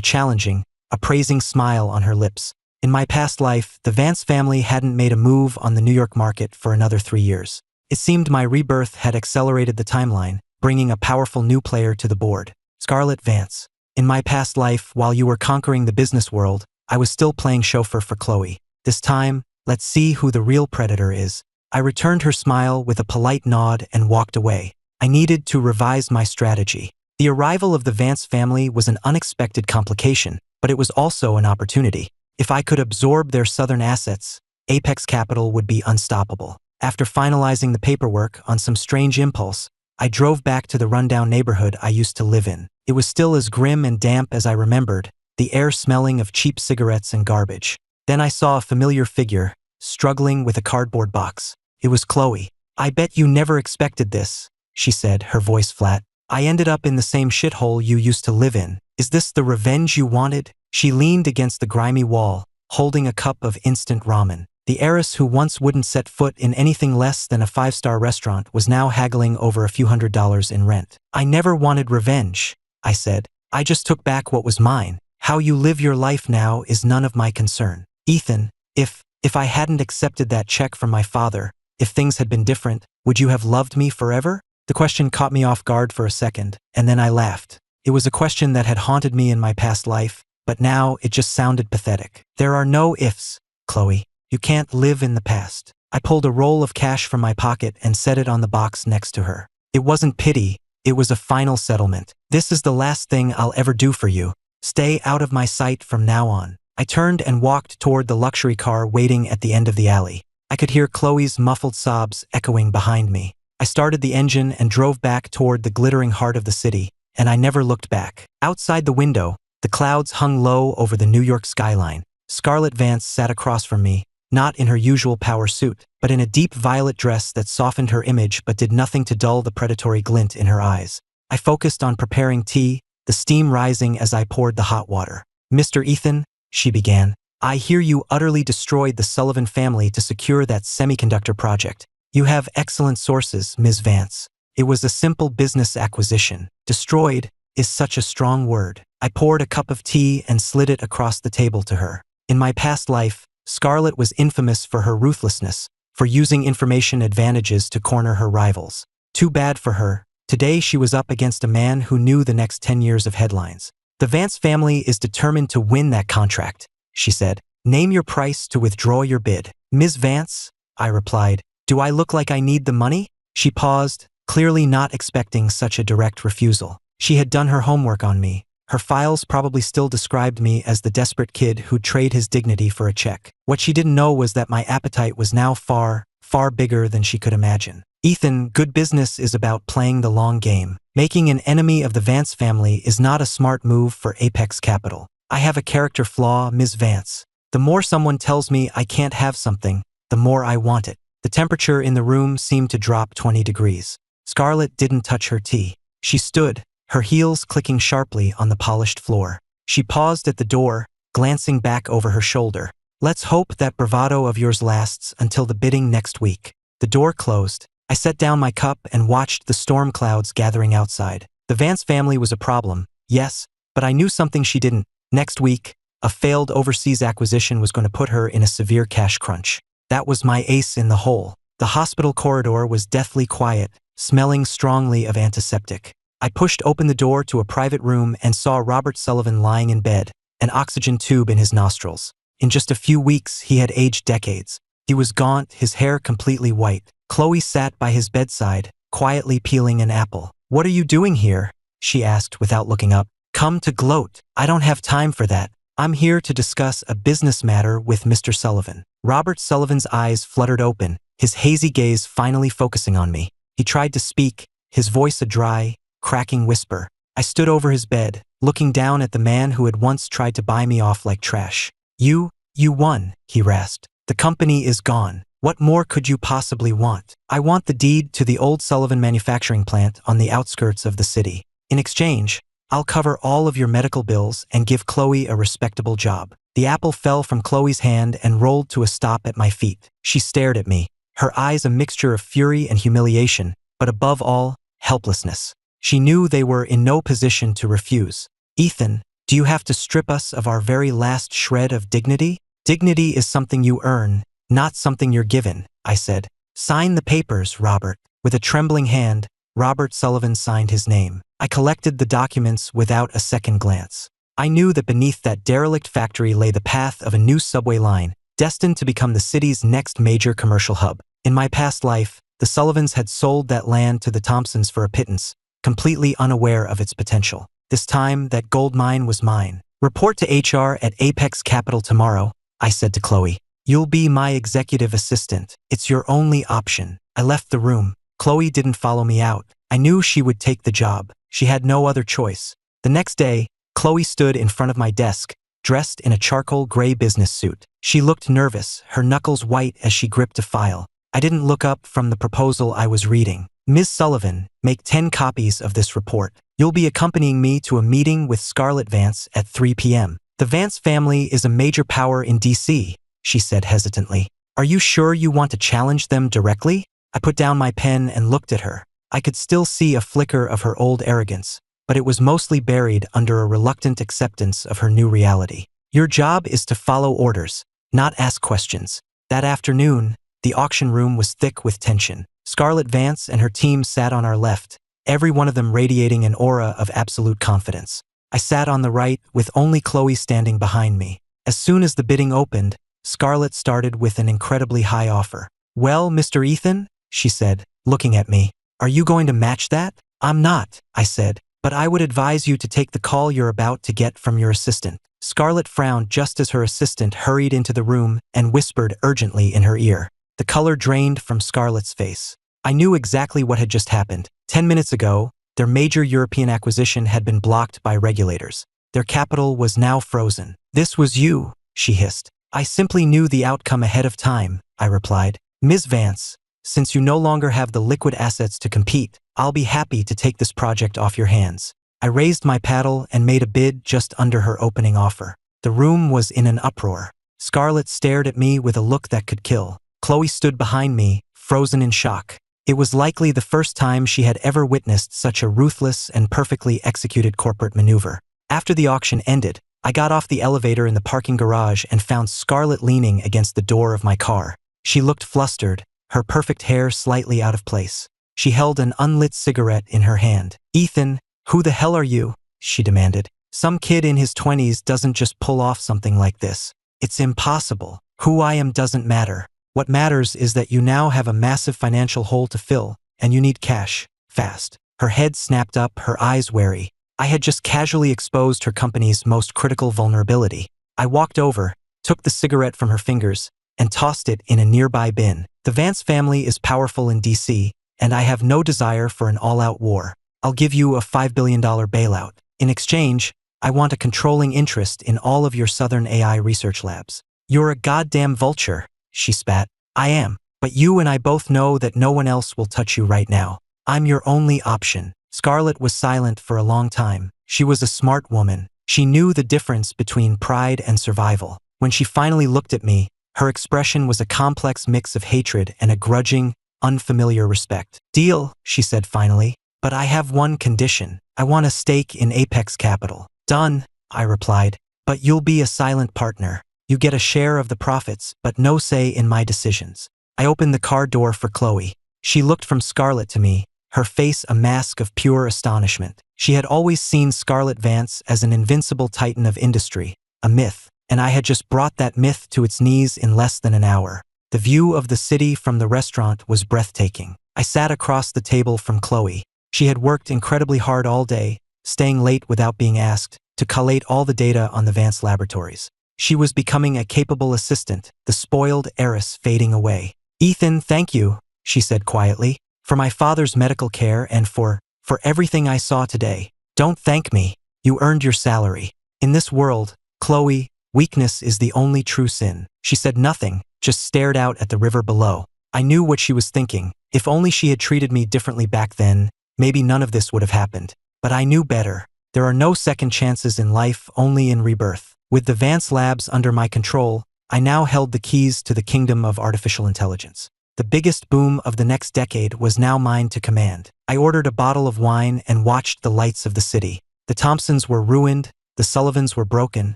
challenging, appraising smile on her lips. In my past life, the Vance family hadn't made a move on the New York market for another 3 years. It seemed my rebirth had accelerated the timeline, bringing a powerful new player to the board. "Scarlett Vance. In my past life, while you were conquering the business world, I was still playing chauffeur for Chloe. This time, let's see who the real predator is." I returned her smile with a polite nod and walked away. I needed to revise my strategy. The arrival of the Vance family was an unexpected complication, but it was also an opportunity. If I could absorb their southern assets, Apex Capital would be unstoppable. After finalizing the paperwork on some strange impulse, I drove back to the rundown neighborhood I used to live in. It was still as grim and damp as I remembered, the air smelling of cheap cigarettes and garbage. Then I saw a familiar figure, struggling with a cardboard box. It was Chloe. "I bet you never expected this," she said, her voice flat. "I ended up in the same shithole you used to live in. Is this the revenge you wanted?" She leaned against the grimy wall, holding a cup of instant ramen. The heiress who once wouldn't set foot in anything less than a 5-star restaurant was now haggling over a few $100s in rent. "I never wanted revenge," I said. "I just took back what was mine. How you live your life now is none of my concern." "Ethan, if I hadn't accepted that check from my father, if things had been different, would you have loved me forever?" The question caught me off guard for a second, and then I laughed. It was a question that had haunted me in my past life, but now it just sounded pathetic. "There are no ifs, Chloe. You can't live in the past." I pulled a roll of cash from my pocket and set it on the box next to her. It wasn't pity, it was a final settlement. "This is the last thing I'll ever do for you. Stay out of my sight from now on." I turned and walked toward the luxury car waiting at the end of the alley. I could hear Chloe's muffled sobs echoing behind me. I started the engine and drove back toward the glittering heart of the city, and I never looked back. Outside the window, the clouds hung low over the New York skyline. Scarlett Vance sat across from me, not in her usual power suit, but in a deep violet dress that softened her image but did nothing to dull the predatory glint in her eyes. I focused on preparing tea, the steam rising as I poured the hot water. "Mr. Ethan," she began, "I hear you utterly destroyed the Sullivan family to secure that semiconductor project. You have excellent sources, Ms. Vance. It was a simple business acquisition. Destroyed is such a strong word." I poured a cup of tea and slid it across the table to her. In my past life, Scarlett was infamous for her ruthlessness, for using information advantages to corner her rivals. Too bad for her. Today she was up against a man who knew the next 10 years of headlines. "The Vance family is determined to win that contract," she said. "Name your price to withdraw your bid." "Ms. Vance," I replied, Do I look like I need the money? She paused, clearly not expecting such a direct refusal. She had done her homework on me. Her files probably still described me as the desperate kid who'd trade his dignity for a check. What she didn't know was that my appetite was now far, far bigger than she could imagine. Ethan, good business is about playing the long game. Making an enemy of the Vance family is not a smart move for Apex Capital. I have a character flaw, Ms. Vance. The more someone tells me I can't have something, the more I want it. The temperature in the room seemed to drop 20 degrees. Scarlett didn't touch her tea. She stood, her heels clicking sharply on the polished floor. She paused at the door, glancing back over her shoulder. Let's hope that bravado of yours lasts until the bidding next week. The door closed. I set down my cup and watched the storm clouds gathering outside. The Vance family was a problem, yes, but I knew something she didn't. Next week, a failed overseas acquisition was going to put her in a severe cash crunch. That was my ace in the hole. The hospital corridor was deathly quiet, smelling strongly of antiseptic. I pushed open the door to a private room and saw Robert Sullivan lying in bed, an oxygen tube in his nostrils. In just a few weeks, he had aged decades. He was gaunt, his hair completely white. Chloe sat by his bedside, quietly peeling an apple. "What are you doing here?" she asked without looking up. "Come to gloat. I don't have time for that. I'm here to discuss a business matter with Mr. Sullivan." Robert Sullivan's eyes fluttered open, his hazy gaze finally focusing on me. He tried to speak, his voice a dry, cracking whisper. I stood over his bed, looking down at the man who had once tried to buy me off like trash. You won," he rasped. "The company is gone. What more could you possibly want? I want the deed to the old Sullivan manufacturing plant on the outskirts of the city. In exchange, I'll cover all of your medical bills and give Chloe a respectable job." The apple fell from Chloe's hand and rolled to a stop at my feet. She stared at me, her eyes a mixture of fury and humiliation, but above all, helplessness. She knew they were in no position to refuse. "Ethan, do you have to strip us of our very last shred of dignity? Dignity is something you earn, not something you're given," I said. "Sign the papers, Robert." With a trembling hand, Robert Sullivan signed his name. I collected the documents without a second glance. I knew that beneath that derelict factory lay the path of a new subway line, destined to become the city's next major commercial hub. In my past life, the Sullivans had sold that land to the Thompsons for a pittance, completely unaware of its potential. This time, that gold mine was mine. "Report to HR at Apex Capital tomorrow," I said to Chloe. "You'll be my executive assistant. It's your only option." I left the room. Chloe didn't follow me out. I knew she would take the job. She had no other choice. The next day, Chloe stood in front of my desk, dressed in a charcoal gray business suit. She looked nervous, her knuckles white as she gripped a file. I didn't look up from the proposal I was reading. "Ms. Sullivan, make 10 copies of this report. You'll be accompanying me to a meeting with Scarlett Vance at 3 p.m. The Vance family is a major power in D.C., she said hesitantly. "Are you sure you want to challenge them directly?" I put down my pen and looked at her. I could still see a flicker of her old arrogance, but it was mostly buried under a reluctant acceptance of her new reality. "Your job is to follow orders, not ask questions." That afternoon, the auction room was thick with tension. Scarlett Vance and her team sat on our left, every one of them radiating an aura of absolute confidence. I sat on the right, with only Chloe standing behind me. As soon as the bidding opened, Scarlett started with an incredibly high offer. "Well, Mr. Ethan," she said, looking at me, "are you going to match that?" "I'm not," I said, "but I would advise you to take the call you're about to get from your assistant." Scarlett frowned just as her assistant hurried into the room and whispered urgently in her ear. The color drained from Scarlett's face. I knew exactly what had just happened. 10 minutes ago, their major European acquisition had been blocked by regulators. Their capital was now frozen. "This was you," she hissed. "I simply knew the outcome ahead of time," I replied. "Ms. Vance, since you no longer have the liquid assets to compete, I'll be happy to take this project off your hands." I raised my paddle and made a bid just under her opening offer. The room was in an uproar. Scarlett stared at me with a look that could kill. Chloe stood behind me, frozen in shock. It was likely the first time she had ever witnessed such a ruthless and perfectly executed corporate maneuver. After the auction ended, I got off the elevator in the parking garage and found Scarlett leaning against the door of my car. She looked flustered, her perfect hair slightly out of place. She held an unlit cigarette in her hand. "Ethan, who the hell are you?" she demanded. "Some kid in his 20s doesn't just pull off something like this. It's impossible. Who I am doesn't matter. What matters is that you now have a massive financial hole to fill, and you need cash, fast. Her head snapped up, her eyes wary. I had just casually exposed her company's most critical vulnerability. I walked over, took the cigarette from her fingers, and tossed it in a nearby bin. The Vance family is powerful in DC, and I have no desire for an all-out war. I'll give you a $5 billion bailout. In exchange, I want a controlling interest in all of your Southern AI research labs. You're a goddamn vulture, she spat. I am, but you and I both know that no one else will touch you right now. I'm your only option. Scarlett was silent for a long time. She was a smart woman. She knew the difference between pride and survival. When she finally looked at me, her expression was a complex mix of hatred and a grudging, unfamiliar respect. Deal, she said finally, but I have one condition. I want a stake in Apex Capital. Done, I replied, but you'll be a silent partner. You get a share of the profits, but no say in my decisions. I opened the car door for Chloe. She looked from Scarlett to me, her face a mask of pure astonishment. She had always seen Scarlett Vance as an invincible titan of industry, a myth, and I had just brought that myth to its knees in less than an hour. The view of the city from the restaurant was breathtaking. I sat across the table from Chloe. She had worked incredibly hard all day, staying late without being asked, to collate all the data on the Vance laboratories. She was becoming a capable assistant, the spoiled heiress fading away. Ethan, thank you, she said quietly, for my father's medical care and for everything I saw today. Don't thank me. You earned your salary. In this world, Chloe, weakness is the only true sin. She said nothing, just stared out at the river below. I knew what she was thinking. If only she had treated me differently back then, maybe none of this would have happened. But I knew better. There are no second chances in life, only in rebirth. With the Vance Labs under my control, I now held the keys to the kingdom of artificial intelligence. The biggest boom of the next decade was now mine to command. I ordered a bottle of wine and watched the lights of the city. The Thompsons were ruined, the Sullivans were broken,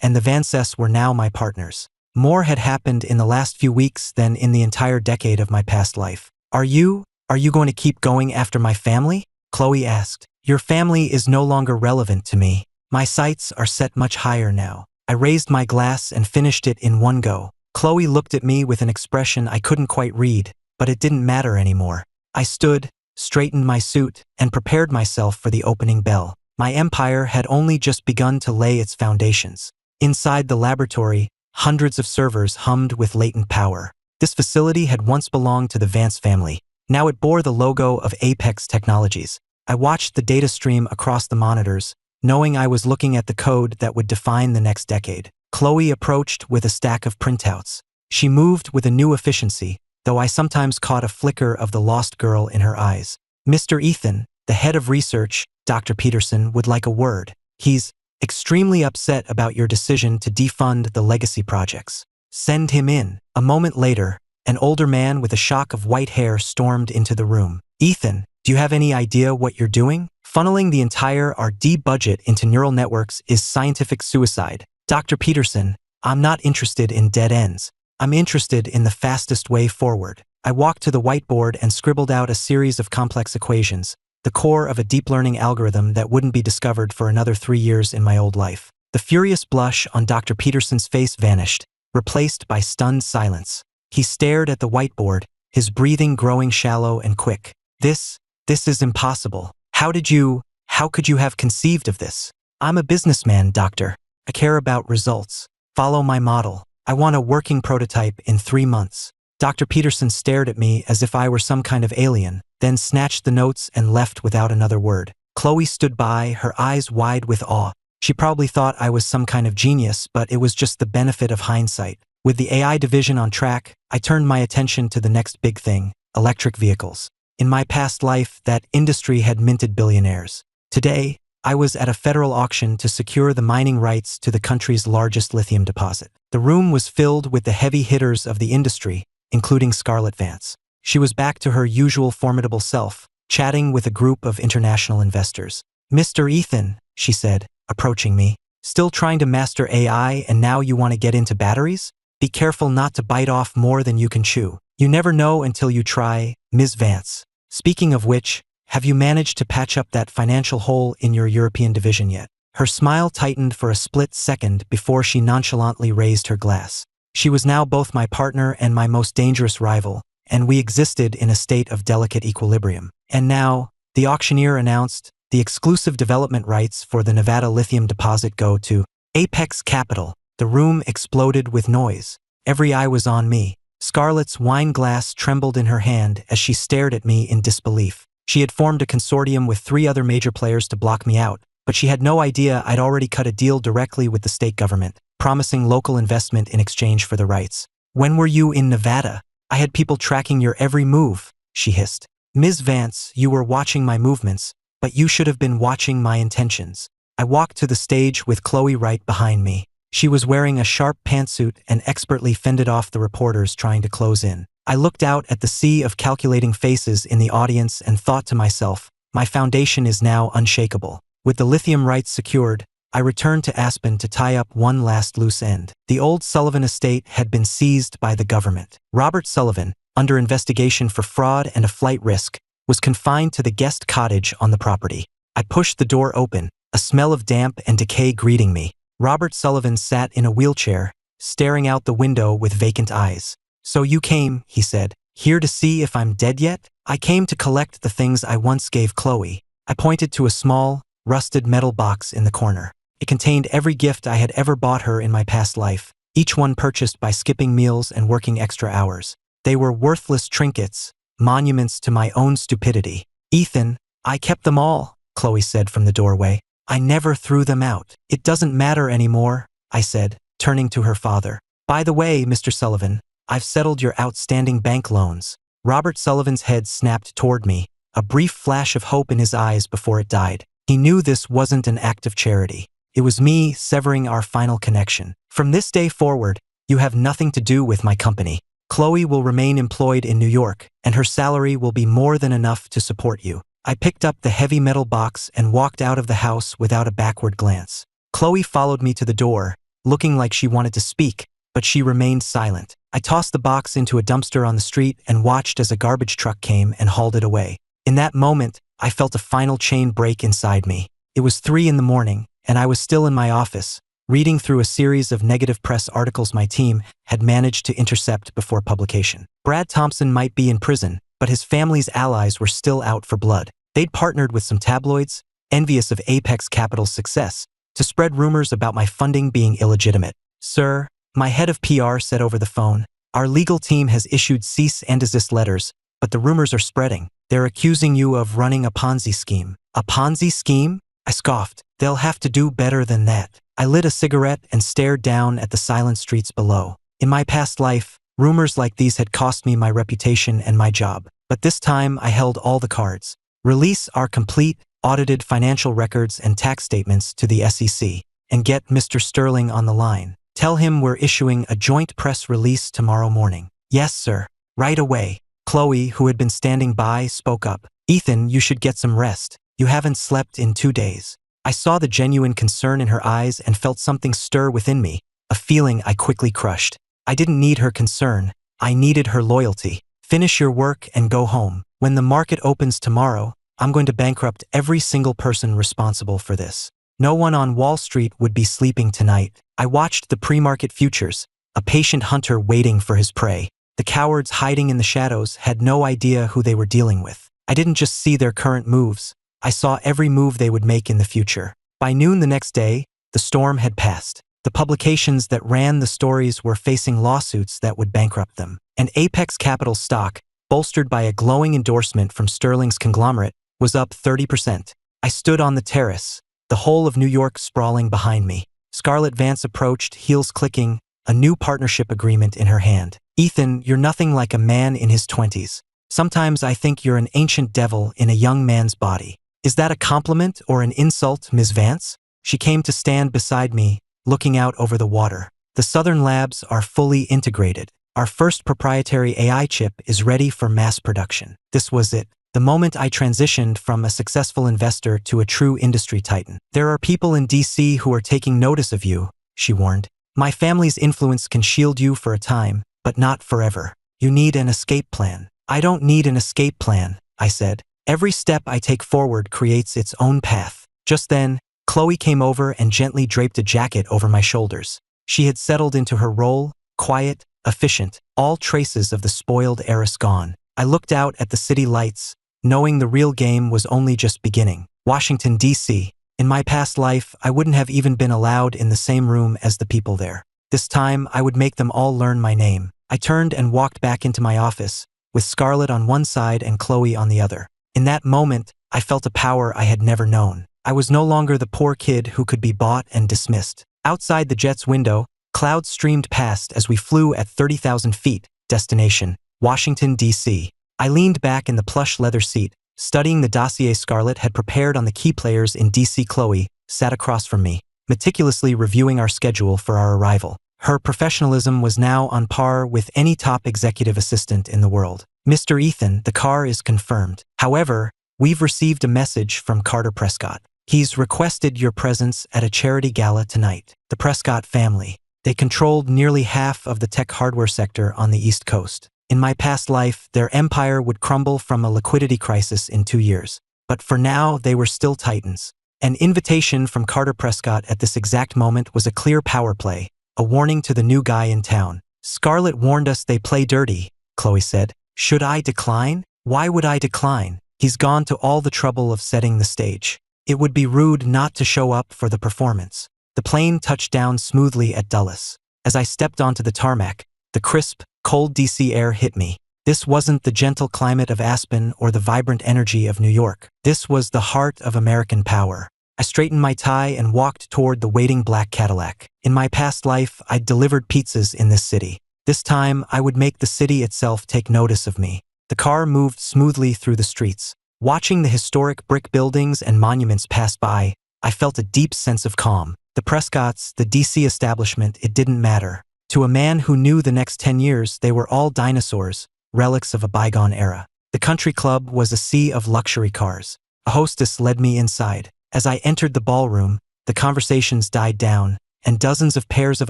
and the Vances were now my partners. More had happened in the last few weeks than in the entire decade of my past life. Are you going to keep going after my family? Chloe asked. Your family is no longer relevant to me. My sights are set much higher now. I raised my glass and finished it in one go. Chloe looked at me with an expression I couldn't quite read, but it didn't matter anymore. I stood, straightened my suit, and prepared myself for the opening bell. My empire had only just begun to lay its foundations. Inside the laboratory, hundreds of servers hummed with latent power. This facility had once belonged to the Vance family. Now it bore the logo of Apex Technologies. I watched the data stream across the monitors, knowing I was looking at the code that would define the next decade. Chloe approached with a stack of printouts. She moved with a new efficiency, though I sometimes caught a flicker of the lost girl in her eyes. Mr. Ethan, the head of research, Dr. Peterson, would like a word. He's extremely upset about your decision to defund the legacy projects. Send him in. A moment later, an older man with a shock of white hair stormed into the room. Ethan, do you have any idea what you're doing? Funneling the entire R&D budget into neural networks is scientific suicide. Dr. Peterson, I'm not interested in dead ends. I'm interested in the fastest way forward. I walked to the whiteboard and scribbled out a series of complex equations, the core of a deep learning algorithm that wouldn't be discovered for another 3 years in my old life. The furious blush on Dr. Peterson's face vanished, replaced by stunned silence. He stared at the whiteboard, his breathing growing shallow and quick. This is impossible. How could you have conceived of this? I'm a businessman, doctor. I care about results. Follow my model. I want a working prototype in 3 months. Dr. Peterson stared at me as if I were some kind of alien, then snatched the notes and left without another word. Chloe stood by, her eyes wide with awe. She probably thought I was some kind of genius, but it was just the benefit of hindsight. With the AI division on track, I turned my attention to the next big thing, electric vehicles. In my past life, that industry had minted billionaires. Today, I was at a federal auction to secure the mining rights to the country's largest lithium deposit. The room was filled with the heavy hitters of the industry, including Scarlett Vance. She was back to her usual formidable self, chatting with a group of international investors. Mr. Ethan, she said, approaching me, still trying to master AI and now you want to get into batteries? Be careful not to bite off more than you can chew. You never know until you try, Ms. Vance. Speaking of which, have you managed to patch up that financial hole in your European division yet? Her smile tightened for a split second before she nonchalantly raised her glass. She was now both my partner and my most dangerous rival, and we existed in a state of delicate equilibrium. And now, the auctioneer announced, the exclusive development rights for the Nevada lithium deposit go to Apex Capital. The room exploded with noise. Every eye was on me. Scarlett's wine glass trembled in her hand as she stared at me in disbelief. She had formed a consortium with 3 other major players to block me out, but she had no idea I'd already cut a deal directly with the state government, promising local investment in exchange for the rights. When were you in Nevada? I had people tracking your every move, she hissed. Ms. Vance, you were watching my movements, but you should have been watching my intentions. I walked to the stage with Chloe right behind me. She was wearing a sharp pantsuit and expertly fended off the reporters trying to close in. I looked out at the sea of calculating faces in the audience and thought to myself, my foundation is now unshakable. With the lithium rights secured, I returned to Aspen to tie up one last loose end. The old Sullivan estate had been seized by the government. Robert Sullivan, under investigation for fraud and a flight risk, was confined to the guest cottage on the property. I pushed the door open, a smell of damp and decay greeting me. Robert Sullivan sat in a wheelchair, staring out the window with vacant eyes. So you came, he said, here to see if I'm dead yet? I came to collect the things I once gave Chloe. I pointed to a small, rusted metal box in the corner. It contained every gift I had ever bought her in my past life, each one purchased by skipping meals and working extra hours. They were worthless trinkets, monuments to my own stupidity. Ethan, I kept them all, Chloe said from the doorway. I never threw them out. It doesn't matter anymore, I said, turning to her father. By the way, Mr. Sullivan, I've settled your outstanding bank loans. Robert Sullivan's head snapped toward me, a brief flash of hope in his eyes before it died. He knew this wasn't an act of charity. It was me severing our final connection. From this day forward, you have nothing to do with my company. Chloe will remain employed in New York, and her salary will be more than enough to support you. I picked up the heavy metal box and walked out of the house without a backward glance. Chloe followed me to the door, looking like she wanted to speak, but she remained silent. I tossed the box into a dumpster on the street and watched as a garbage truck came and hauled it away. In that moment, I felt a final chain break inside me. It was 3 a.m, and I was still in my office, reading through a series of negative press articles my team had managed to intercept before publication. Brad Thompson might be in prison, but his family's allies were still out for blood. They'd partnered with some tabloids, envious of Apex Capital's success, to spread rumors about my funding being illegitimate. Sir, my head of PR said over the phone, our legal team has issued cease and desist letters, but the rumors are spreading. They're accusing you of running a Ponzi scheme. A Ponzi scheme? I scoffed. They'll have to do better than that. I lit a cigarette and stared down at the silent streets below. In my past life, rumors like these had cost me my reputation and my job. But this time I held all the cards. Release our complete, audited financial records and tax statements to the SEC. And get Mr. Sterling on the line. Tell him we're issuing a joint press release tomorrow morning. Yes, sir. Right away. Chloe, who had been standing by, spoke up. Ethan, you should get some rest. You haven't slept in 2 days. I saw the genuine concern in her eyes and felt something stir within me, a feeling I quickly crushed. I didn't need her concern. I needed her loyalty. Finish your work and go home. When the market opens tomorrow, I'm going to bankrupt every single person responsible for this. No one on Wall Street would be sleeping tonight. I watched the pre-market futures, a patient hunter waiting for his prey. The cowards hiding in the shadows had no idea who they were dealing with. I didn't just see their current moves. I saw every move they would make in the future. By noon the next day, the storm had passed. The publications that ran the stories were facing lawsuits that would bankrupt them. And Apex Capital stock, bolstered by a glowing endorsement from Sterling's conglomerate, was up 30%. I stood on the terrace, the whole of New York sprawling behind me. Scarlett Vance approached, heels clicking, a new partnership agreement in her hand. Ethan, you're nothing like a man in his 20s. Sometimes I think you're an ancient devil in a young man's body. Is that a compliment or an insult, Ms. Vance? She came to stand beside me, looking out over the water. The Southern labs are fully integrated. Our first proprietary AI chip is ready for mass production. This was it. The moment I transitioned from a successful investor to a true industry titan. There are people in DC who are taking notice of you, she warned. My family's influence can shield you for a time, but not forever. You need an escape plan. I don't need an escape plan, I said. Every step I take forward creates its own path. Just then, Chloe came over and gently draped a jacket over my shoulders. She had settled into her role, quiet, efficient, all traces of the spoiled heiress gone. I looked out at the city lights, knowing the real game was only just beginning. Washington, D.C. In my past life, I wouldn't have even been allowed in the same room as the people there. This time, I would make them all learn my name. I turned and walked back into my office, with Scarlett on one side and Chloe on the other. In that moment, I felt a power I had never known. I was no longer the poor kid who could be bought and dismissed. Outside the jet's window, clouds streamed past as we flew at 30,000 feet, destination, Washington, D.C. I leaned back in the plush leather seat, studying the dossier Scarlett had prepared on the key players in D.C. Chloe sat across from me, meticulously reviewing our schedule for our arrival. Her professionalism was now on par with any top executive assistant in the world. Mr. Ethan, the car is confirmed. However, we've received a message from Carter Prescott. He's requested your presence at a charity gala tonight. The Prescott family. They controlled nearly half of the tech hardware sector on the East Coast. In my past life, their empire would crumble from a liquidity crisis in 2 years. But for now, they were still titans. An invitation from Carter Prescott at this exact moment was a clear power play, a warning to the new guy in town. Scarlett warned us they play dirty, Chloe said. Should I decline? Why would I decline? He's gone to all the trouble of setting the stage. It would be rude not to show up for the performance. The plane touched down smoothly at Dulles. As I stepped onto the tarmac, the crisp, cold DC air hit me. This wasn't the gentle climate of Aspen or the vibrant energy of New York. This was the heart of American power. I straightened my tie and walked toward the waiting black Cadillac. In my past life, I'd delivered pizzas in this city. This time, I would make the city itself take notice of me. The car moved smoothly through the streets. Watching the historic brick buildings and monuments pass by, I felt a deep sense of calm. The Prescotts, the DC establishment, it didn't matter. To a man who knew the next 10 years, they were all dinosaurs, relics of a bygone era. The country club was a sea of luxury cars. A hostess led me inside. As I entered the ballroom, the conversations died down, and dozens of pairs of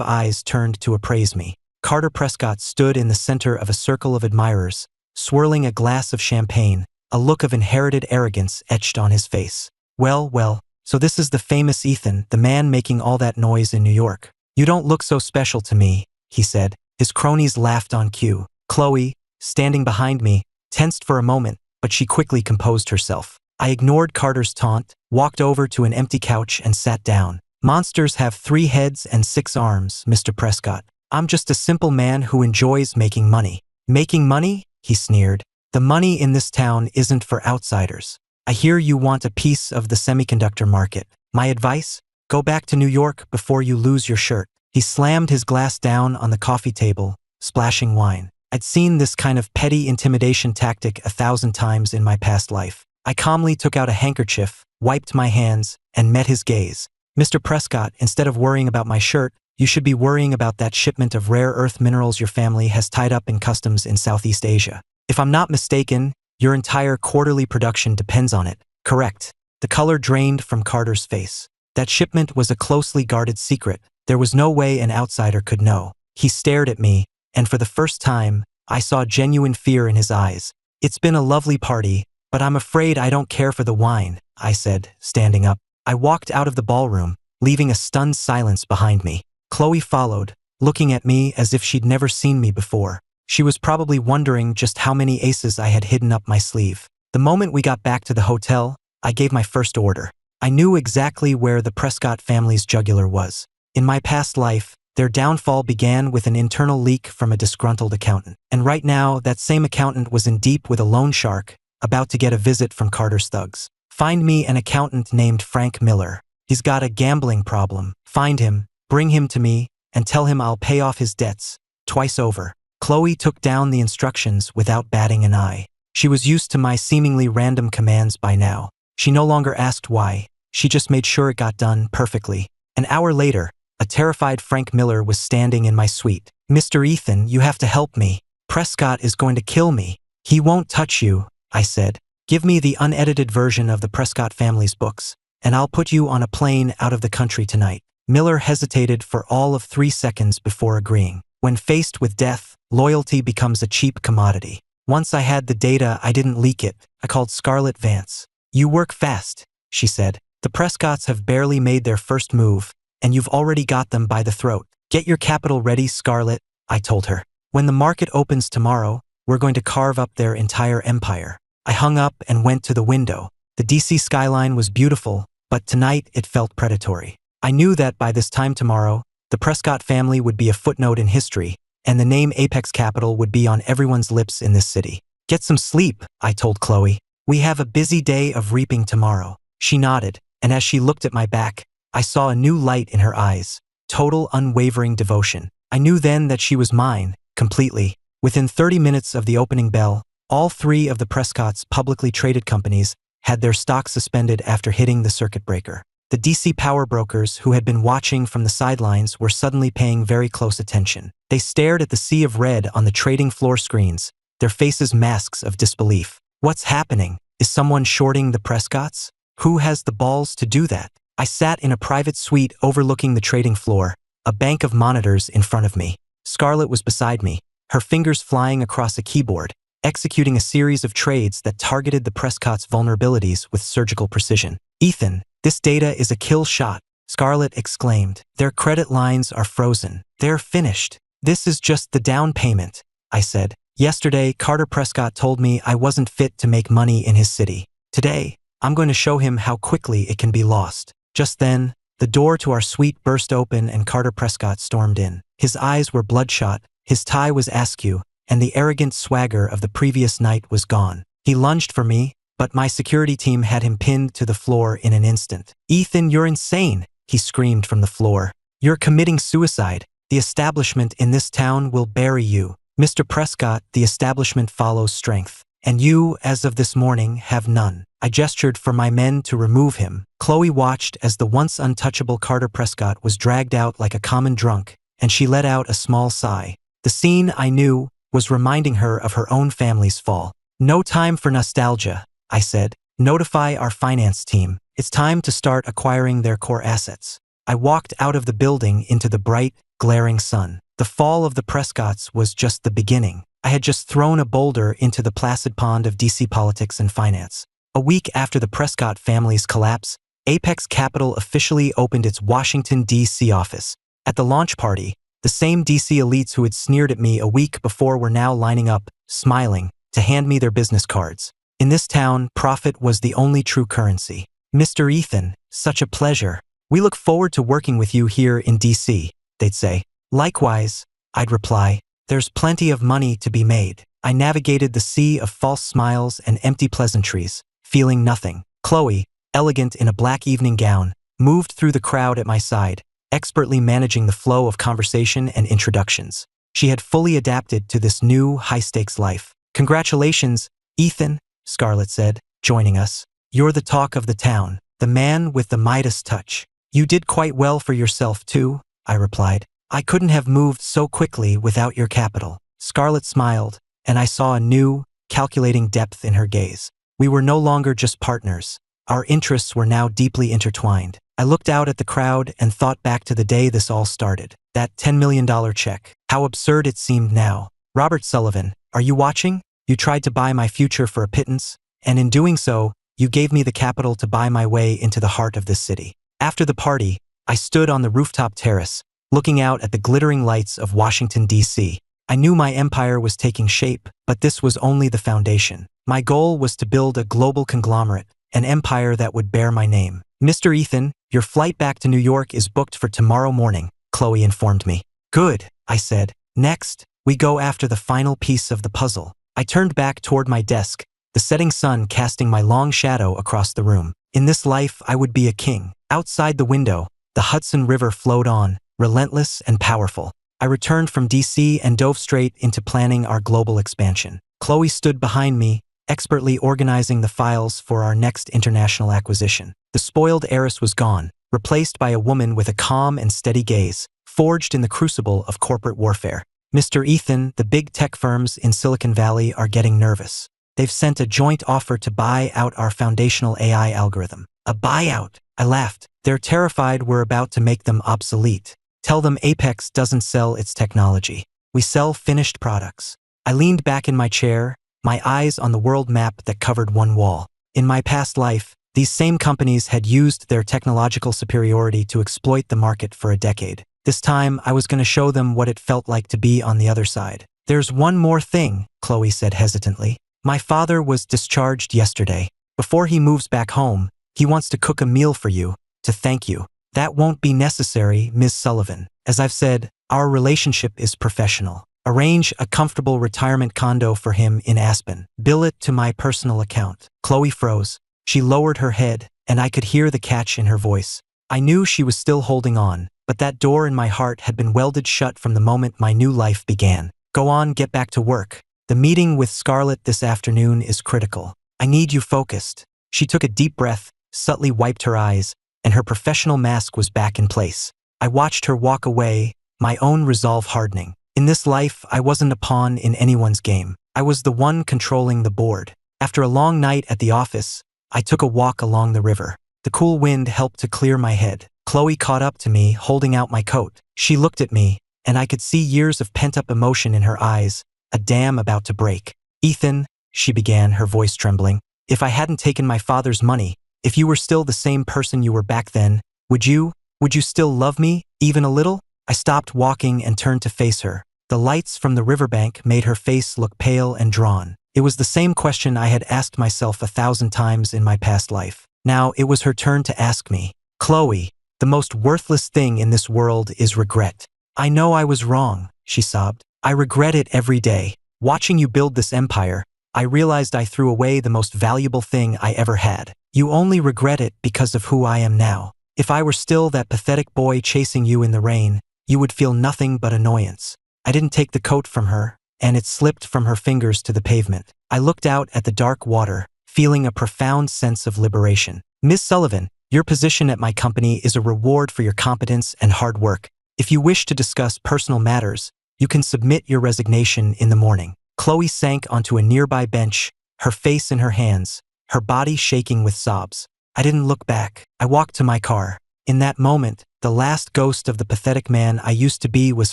eyes turned to appraise me. Carter Prescott stood in the center of a circle of admirers, swirling a glass of champagne, a look of inherited arrogance etched on his face. Well, so this is the famous Ethan, the man making all that noise in New York. You don't look so special to me, he said. His cronies laughed on cue. Chloe, standing behind me, tensed for a moment, but she quickly composed herself. I ignored Carter's taunt, walked over to an empty couch and sat down. Monsters have 3 heads and 6 arms, Mr. Prescott. I'm just a simple man who enjoys making money. Making money? He sneered. The money in this town isn't for outsiders. I hear you want a piece of the semiconductor market. My advice? Go back to New York before you lose your shirt. He slammed his glass down on the coffee table, splashing wine. I'd seen this kind of petty intimidation tactic 1,000 times in my past life. I calmly took out a handkerchief, wiped my hands, and met his gaze. Mr. Prescott, instead of worrying about my shirt, you should be worrying about that shipment of rare earth minerals your family has tied up in customs in Southeast Asia. If I'm not mistaken, your entire quarterly production depends on it. Correct. The color drained from Carter's face. That shipment was a closely guarded secret. There was no way an outsider could know. He stared at me, and for the first time, I saw genuine fear in his eyes. It's been a lovely party, but I'm afraid I don't care for the wine, I said, standing up. I walked out of the ballroom, leaving a stunned silence behind me. Chloe followed, looking at me as if she'd never seen me before. She was probably wondering just how many aces I had hidden up my sleeve. The moment we got back to the hotel, I gave my first order. I knew exactly where the Prescott family's jugular was. In my past life, their downfall began with an internal leak from a disgruntled accountant. And right now, that same accountant was in deep with a loan shark, about to get a visit from Carter's thugs. Find me an accountant named Frank Miller. He's got a gambling problem. Find him, bring him to me, and tell him I'll pay off his debts, twice over. Chloe took down the instructions without batting an eye. She was used to my seemingly random commands by now. She no longer asked why. She just made sure it got done perfectly. An hour later, a terrified Frank Miller was standing in my suite. Mr. Ethan, you have to help me. Prescott is going to kill me. He won't touch you, I said. Give me the unedited version of the Prescott family's books, and I'll put you on a plane out of the country tonight. Miller hesitated for all of 3 seconds before agreeing. When faced with death, loyalty becomes a cheap commodity. Once I had the data, I didn't leak it. I called Scarlett Vance. You work fast, she said. The Prescotts have barely made their first move, and you've already got them by the throat. Get your capital ready, Scarlett. I told her. When the market opens tomorrow, we're going to carve up their entire empire. I hung up and went to the window. The DC skyline was beautiful, but tonight it felt predatory. I knew that by this time tomorrow, the Prescott family would be a footnote in history, and the name Apex Capital would be on everyone's lips in this city. Get some sleep, I told Chloe. We have a busy day of reaping tomorrow. She nodded, and as she looked at my back, I saw a new light in her eyes. Total unwavering devotion. I knew then that she was mine, completely. Within 30 minutes of the opening bell, all three of the Prescott's publicly traded companies had their stocks suspended after hitting the circuit breaker. The DC power brokers who had been watching from the sidelines were suddenly paying very close attention. They stared at the sea of red on the trading floor screens, their faces masks of disbelief. What's happening? Is someone shorting the Prescotts? Who has the balls to do that? I sat in a private suite overlooking the trading floor, a bank of monitors in front of me. Scarlett was beside me, her fingers flying across a keyboard, executing a series of trades that targeted the Prescott's vulnerabilities with surgical precision. Ethan, this data is a kill shot, Scarlett exclaimed. Their credit lines are frozen. They're finished. This is just the down payment, I said. Yesterday, Carter Prescott told me I wasn't fit to make money in his city. Today, I'm going to show him how quickly it can be lost. Just then, the door to our suite burst open and Carter Prescott stormed in. His eyes were bloodshot, his tie was askew, and the arrogant swagger of the previous night was gone. He lunged for me, but my security team had him pinned to the floor in an instant. Ethan, you're insane, he screamed from the floor. You're committing suicide. The establishment in this town will bury you. Mr. Prescott, the establishment follows strength, and you, as of this morning, have none. I gestured for my men to remove him. Chloe watched as the once untouchable Carter Prescott was dragged out like a common drunk, and she let out a small sigh. The scene, I knew, was reminding her of her own family's fall. No time for nostalgia, I said. Notify our finance team. It's time to start acquiring their core assets. I walked out of the building into the bright, glaring sun. The fall of the Prescotts was just the beginning. I had just thrown a boulder into the placid pond of DC politics and finance. A week after the Prescott family's collapse, Apex Capital officially opened its Washington, D.C. office. At the launch party, the same DC elites who had sneered at me a week before were now lining up, smiling, to hand me their business cards. In this town, profit was the only true currency. Mr. Ethan, such a pleasure. We look forward to working with you here in DC, they'd say. Likewise, I'd reply. There's plenty of money to be made. I navigated the sea of false smiles and empty pleasantries, feeling nothing. Chloe, elegant in a black evening gown, moved through the crowd at my side, expertly managing the flow of conversation and introductions. She had fully adapted to this new, high-stakes life. Congratulations, Ethan, Scarlett said, joining us. You're the talk of the town, the man with the Midas touch. You did quite well for yourself, too, I replied. I couldn't have moved so quickly without your capital. Scarlett smiled, and I saw a new, calculating depth in her gaze. We were no longer just partners. Our interests were now deeply intertwined. I looked out at the crowd and thought back to the day this all started. That $10 million check. How absurd it seemed now. Robert Sullivan, are you watching? You tried to buy my future for a pittance, and in doing so, you gave me the capital to buy my way into the heart of this city. After the party, I stood on the rooftop terrace, looking out at the glittering lights of Washington, D.C. I knew my empire was taking shape, but this was only the foundation. My goal was to build a global conglomerate, an empire that would bear my name. Mr. Ethan, your flight back to New York is booked for tomorrow morning, Chloe informed me. Good, I said. Next, we go after the final piece of the puzzle. I turned back toward my desk, the setting sun casting my long shadow across the room. In this life, I would be a king. Outside the window, the Hudson River flowed on, relentless and powerful. I returned from DC and dove straight into planning our global expansion. Chloe stood behind me, expertly organizing the files for our next international acquisition. The spoiled heiress was gone, replaced by a woman with a calm and steady gaze, forged in the crucible of corporate warfare. Mr. Ethan, the big tech firms in Silicon Valley are getting nervous. They've sent a joint offer to buy out our foundational AI algorithm. A buyout? I laughed. They're terrified we're about to make them obsolete. Tell them Apex doesn't sell its technology. We sell finished products. I leaned back in my chair, my eyes on the world map that covered one wall. In my past life, these same companies had used their technological superiority to exploit the market for a decade. This time, I was going to show them what it felt like to be on the other side. There's one more thing, Chloe said hesitantly. My father was discharged yesterday. Before he moves back home, he wants to cook a meal for you, to thank you. That won't be necessary, Ms. Sullivan. As I've said, our relationship is professional. Arrange a comfortable retirement condo for him in Aspen. Bill it to my personal account. Chloe froze. She lowered her head, and I could hear the catch in her voice. I knew she was still holding on, but that door in my heart had been welded shut from the moment my new life began. Go on, get back to work. The meeting with Scarlett this afternoon is critical. I need you focused. She took a deep breath, subtly wiped her eyes, and her professional mask was back in place. I watched her walk away, my own resolve hardening. In this life, I wasn't a pawn in anyone's game. I was the one controlling the board. After a long night at the office, I took a walk along the river. The cool wind helped to clear my head. Chloe caught up to me, holding out my coat. She looked at me, and I could see years of pent-up emotion in her eyes, a dam about to break. Ethan, she began, her voice trembling, if I hadn't taken my father's money, if you were still the same person you were back then, would you still love me, even a little? I stopped walking and turned to face her. The lights from the riverbank made her face look pale and drawn. It was the same question I had asked myself 1,000 times in my past life. Now it was her turn to ask me. Chloe, the most worthless thing in this world is regret. I know I was wrong, she sobbed. I regret it every day. Watching you build this empire, I realized I threw away the most valuable thing I ever had. You only regret it because of who I am now. If I were still that pathetic boy chasing you in the rain, you would feel nothing but annoyance. I didn't take the coat from her, and it slipped from her fingers to the pavement. I looked out at the dark water, feeling a profound sense of liberation. Ms. Sullivan, your position at my company is a reward for your competence and hard work. If you wish to discuss personal matters, you can submit your resignation in the morning. Chloe sank onto a nearby bench, her face in her hands, her body shaking with sobs. I didn't look back. I walked to my car. In that moment, the last ghost of the pathetic man I used to be was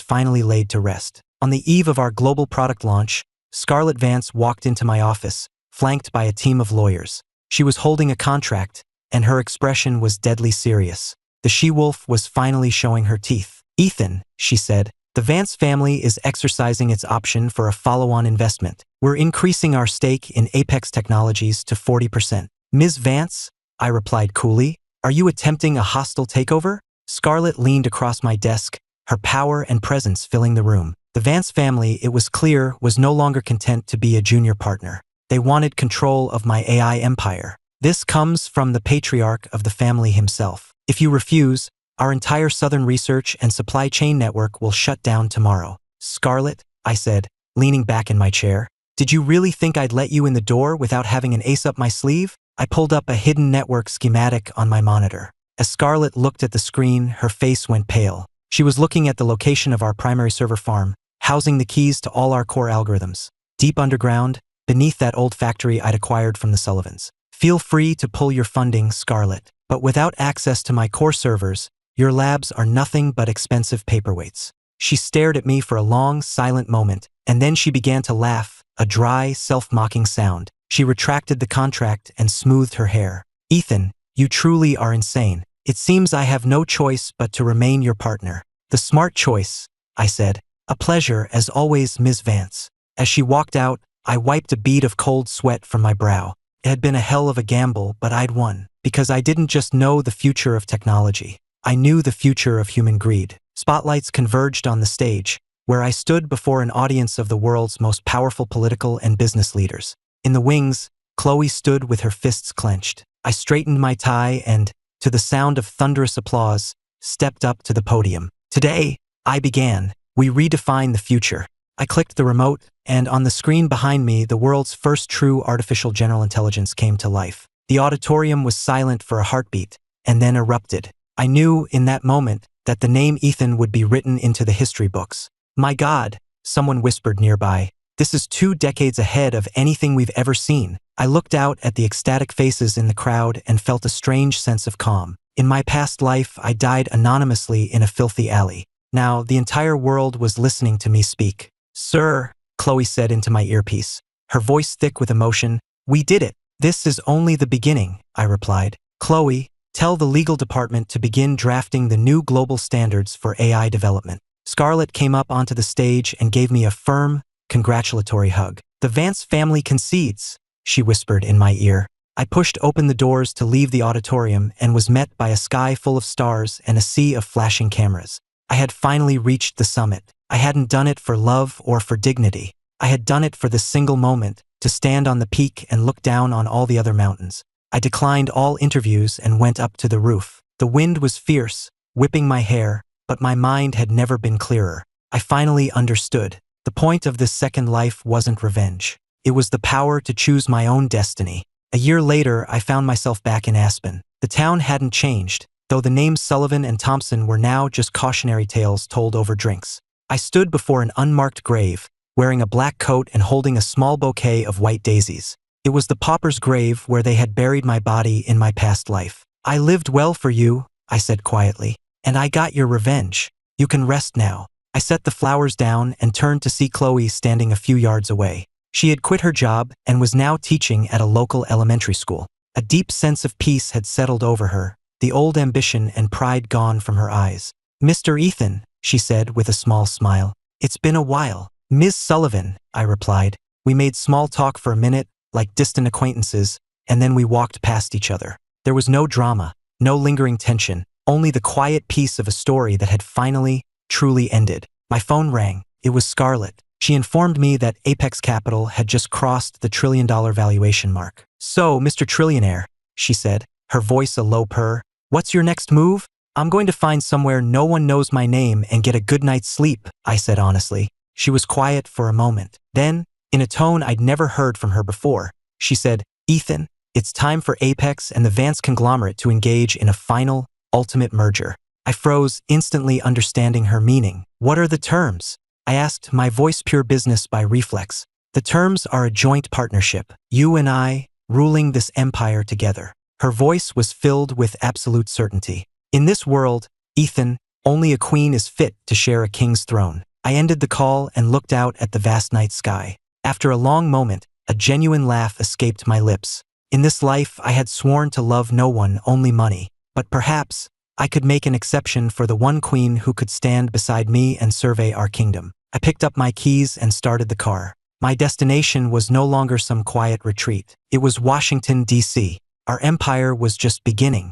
finally laid to rest. On the eve of our global product launch, Scarlett Vance walked into my office, flanked by a team of lawyers. She was holding a contract, and her expression was deadly serious. The she-wolf was finally showing her teeth. Ethan, she said, the Vance family is exercising its option for a follow-on investment. We're increasing our stake in Apex Technologies to 40%. Ms. Vance, I replied coolly, are you attempting a hostile takeover? Scarlett leaned across my desk, her power and presence filling the room. The Vance family, it was clear, was no longer content to be a junior partner. They wanted control of my AI empire. This comes from the patriarch of the family himself. If you refuse, our entire Southern research and supply chain network will shut down tomorrow. Scarlett, I said, leaning back in my chair, did you really think I'd let you in the door without having an ace up my sleeve? I pulled up a hidden network schematic on my monitor. As Scarlett looked at the screen, her face went pale. She was looking at the location of our primary server farm, housing the keys to all our core algorithms. Deep underground, beneath that old factory I'd acquired from the Sullivans. Feel free to pull your funding, Scarlett, but without access to my core servers, your labs are nothing but expensive paperweights. She stared at me for a long, silent moment, and then she began to laugh, a dry, self-mocking sound. She retracted the contract and smoothed her hair. Ethan, you truly are insane. It seems I have no choice but to remain your partner. The smart choice, I said. A pleasure, as always, Ms. Vance. As she walked out, I wiped a bead of cold sweat from my brow. It had been a hell of a gamble, but I'd won. Because I didn't just know the future of technology. I knew the future of human greed. Spotlights converged on the stage, where I stood before an audience of the world's most powerful political and business leaders. In the wings, Chloe stood with her fists clenched. I straightened my tie and, to the sound of thunderous applause, stepped up to the podium. Today, I began. We redefine the future. I clicked the remote, and on the screen behind me, the world's first true artificial general intelligence came to life. The auditorium was silent for a heartbeat, and then erupted. I knew, in that moment, that the name Ethan would be written into the history books. My God, someone whispered nearby. This is 2 decades ahead of anything we've ever seen. I looked out at the ecstatic faces in the crowd and felt a strange sense of calm. In my past life, I died anonymously in a filthy alley. Now, the entire world was listening to me speak. Sir, Chloe said into my earpiece, her voice thick with emotion, we did it. This is only the beginning, I replied. Chloe, Tell the legal department to begin drafting the new global standards for AI development. Scarlett came up onto the stage and gave me a firm, congratulatory hug. The Vance family concedes, she whispered in my ear. I pushed open the doors to leave the auditorium and was met by a sky full of stars and a sea of flashing cameras. I had finally reached the summit. I hadn't done it for love or for dignity. I had done it for this single moment, to stand on the peak and look down on all the other mountains. I declined all interviews and went up to the roof. The wind was fierce, whipping my hair, but my mind had never been clearer. I finally understood. The point of this second life wasn't revenge. It was the power to choose my own destiny. A year later, I found myself back in Aspen. The town hadn't changed, though the names Sullivan and Thompson were now just cautionary tales told over drinks. I stood before an unmarked grave, wearing a black coat and holding a small bouquet of white daisies. It was the pauper's grave where they had buried my body in my past life. I lived well for you, I said quietly, and I got your revenge. You can rest now. I set the flowers down and turned to see Chloe standing a few yards away. She had quit her job and was now teaching at a local elementary school. A deep sense of peace had settled over her, the old ambition and pride gone from her eyes. Mr. Ethan, she said with a small smile. It's been a while. Ms. Sullivan, I replied. We made small talk for a minute, like distant acquaintances, and then we walked past each other. There was no drama, no lingering tension, only the quiet peace of a story that had finally, truly ended. My phone rang. It was Scarlett. She informed me that Apex Capital had just crossed the $1 trillion valuation mark. So, Mr. Trillionaire, she said, her voice a low purr, what's your next move? I'm going to find somewhere no one knows my name and get a good night's sleep, I said honestly. She was quiet for a moment. Then, in a tone I'd never heard from her before, she said, Ethan, it's time for Apex and the Vance conglomerate to engage in a final, ultimate merger. I froze, instantly understanding her meaning. What are the terms? I asked, my voice pure business by reflex. The terms are a joint partnership, you and I, ruling this empire together. Her voice was filled with absolute certainty. In this world, Ethan, only a queen is fit to share a king's throne. I ended the call and looked out at the vast night sky. After a long moment, a genuine laugh escaped my lips. In this life, I had sworn to love no one, only money. But perhaps, I could make an exception for the one queen who could stand beside me and survey our kingdom. I picked up my keys and started the car. My destination was no longer some quiet retreat. It was Washington, D.C. Our empire was just beginning.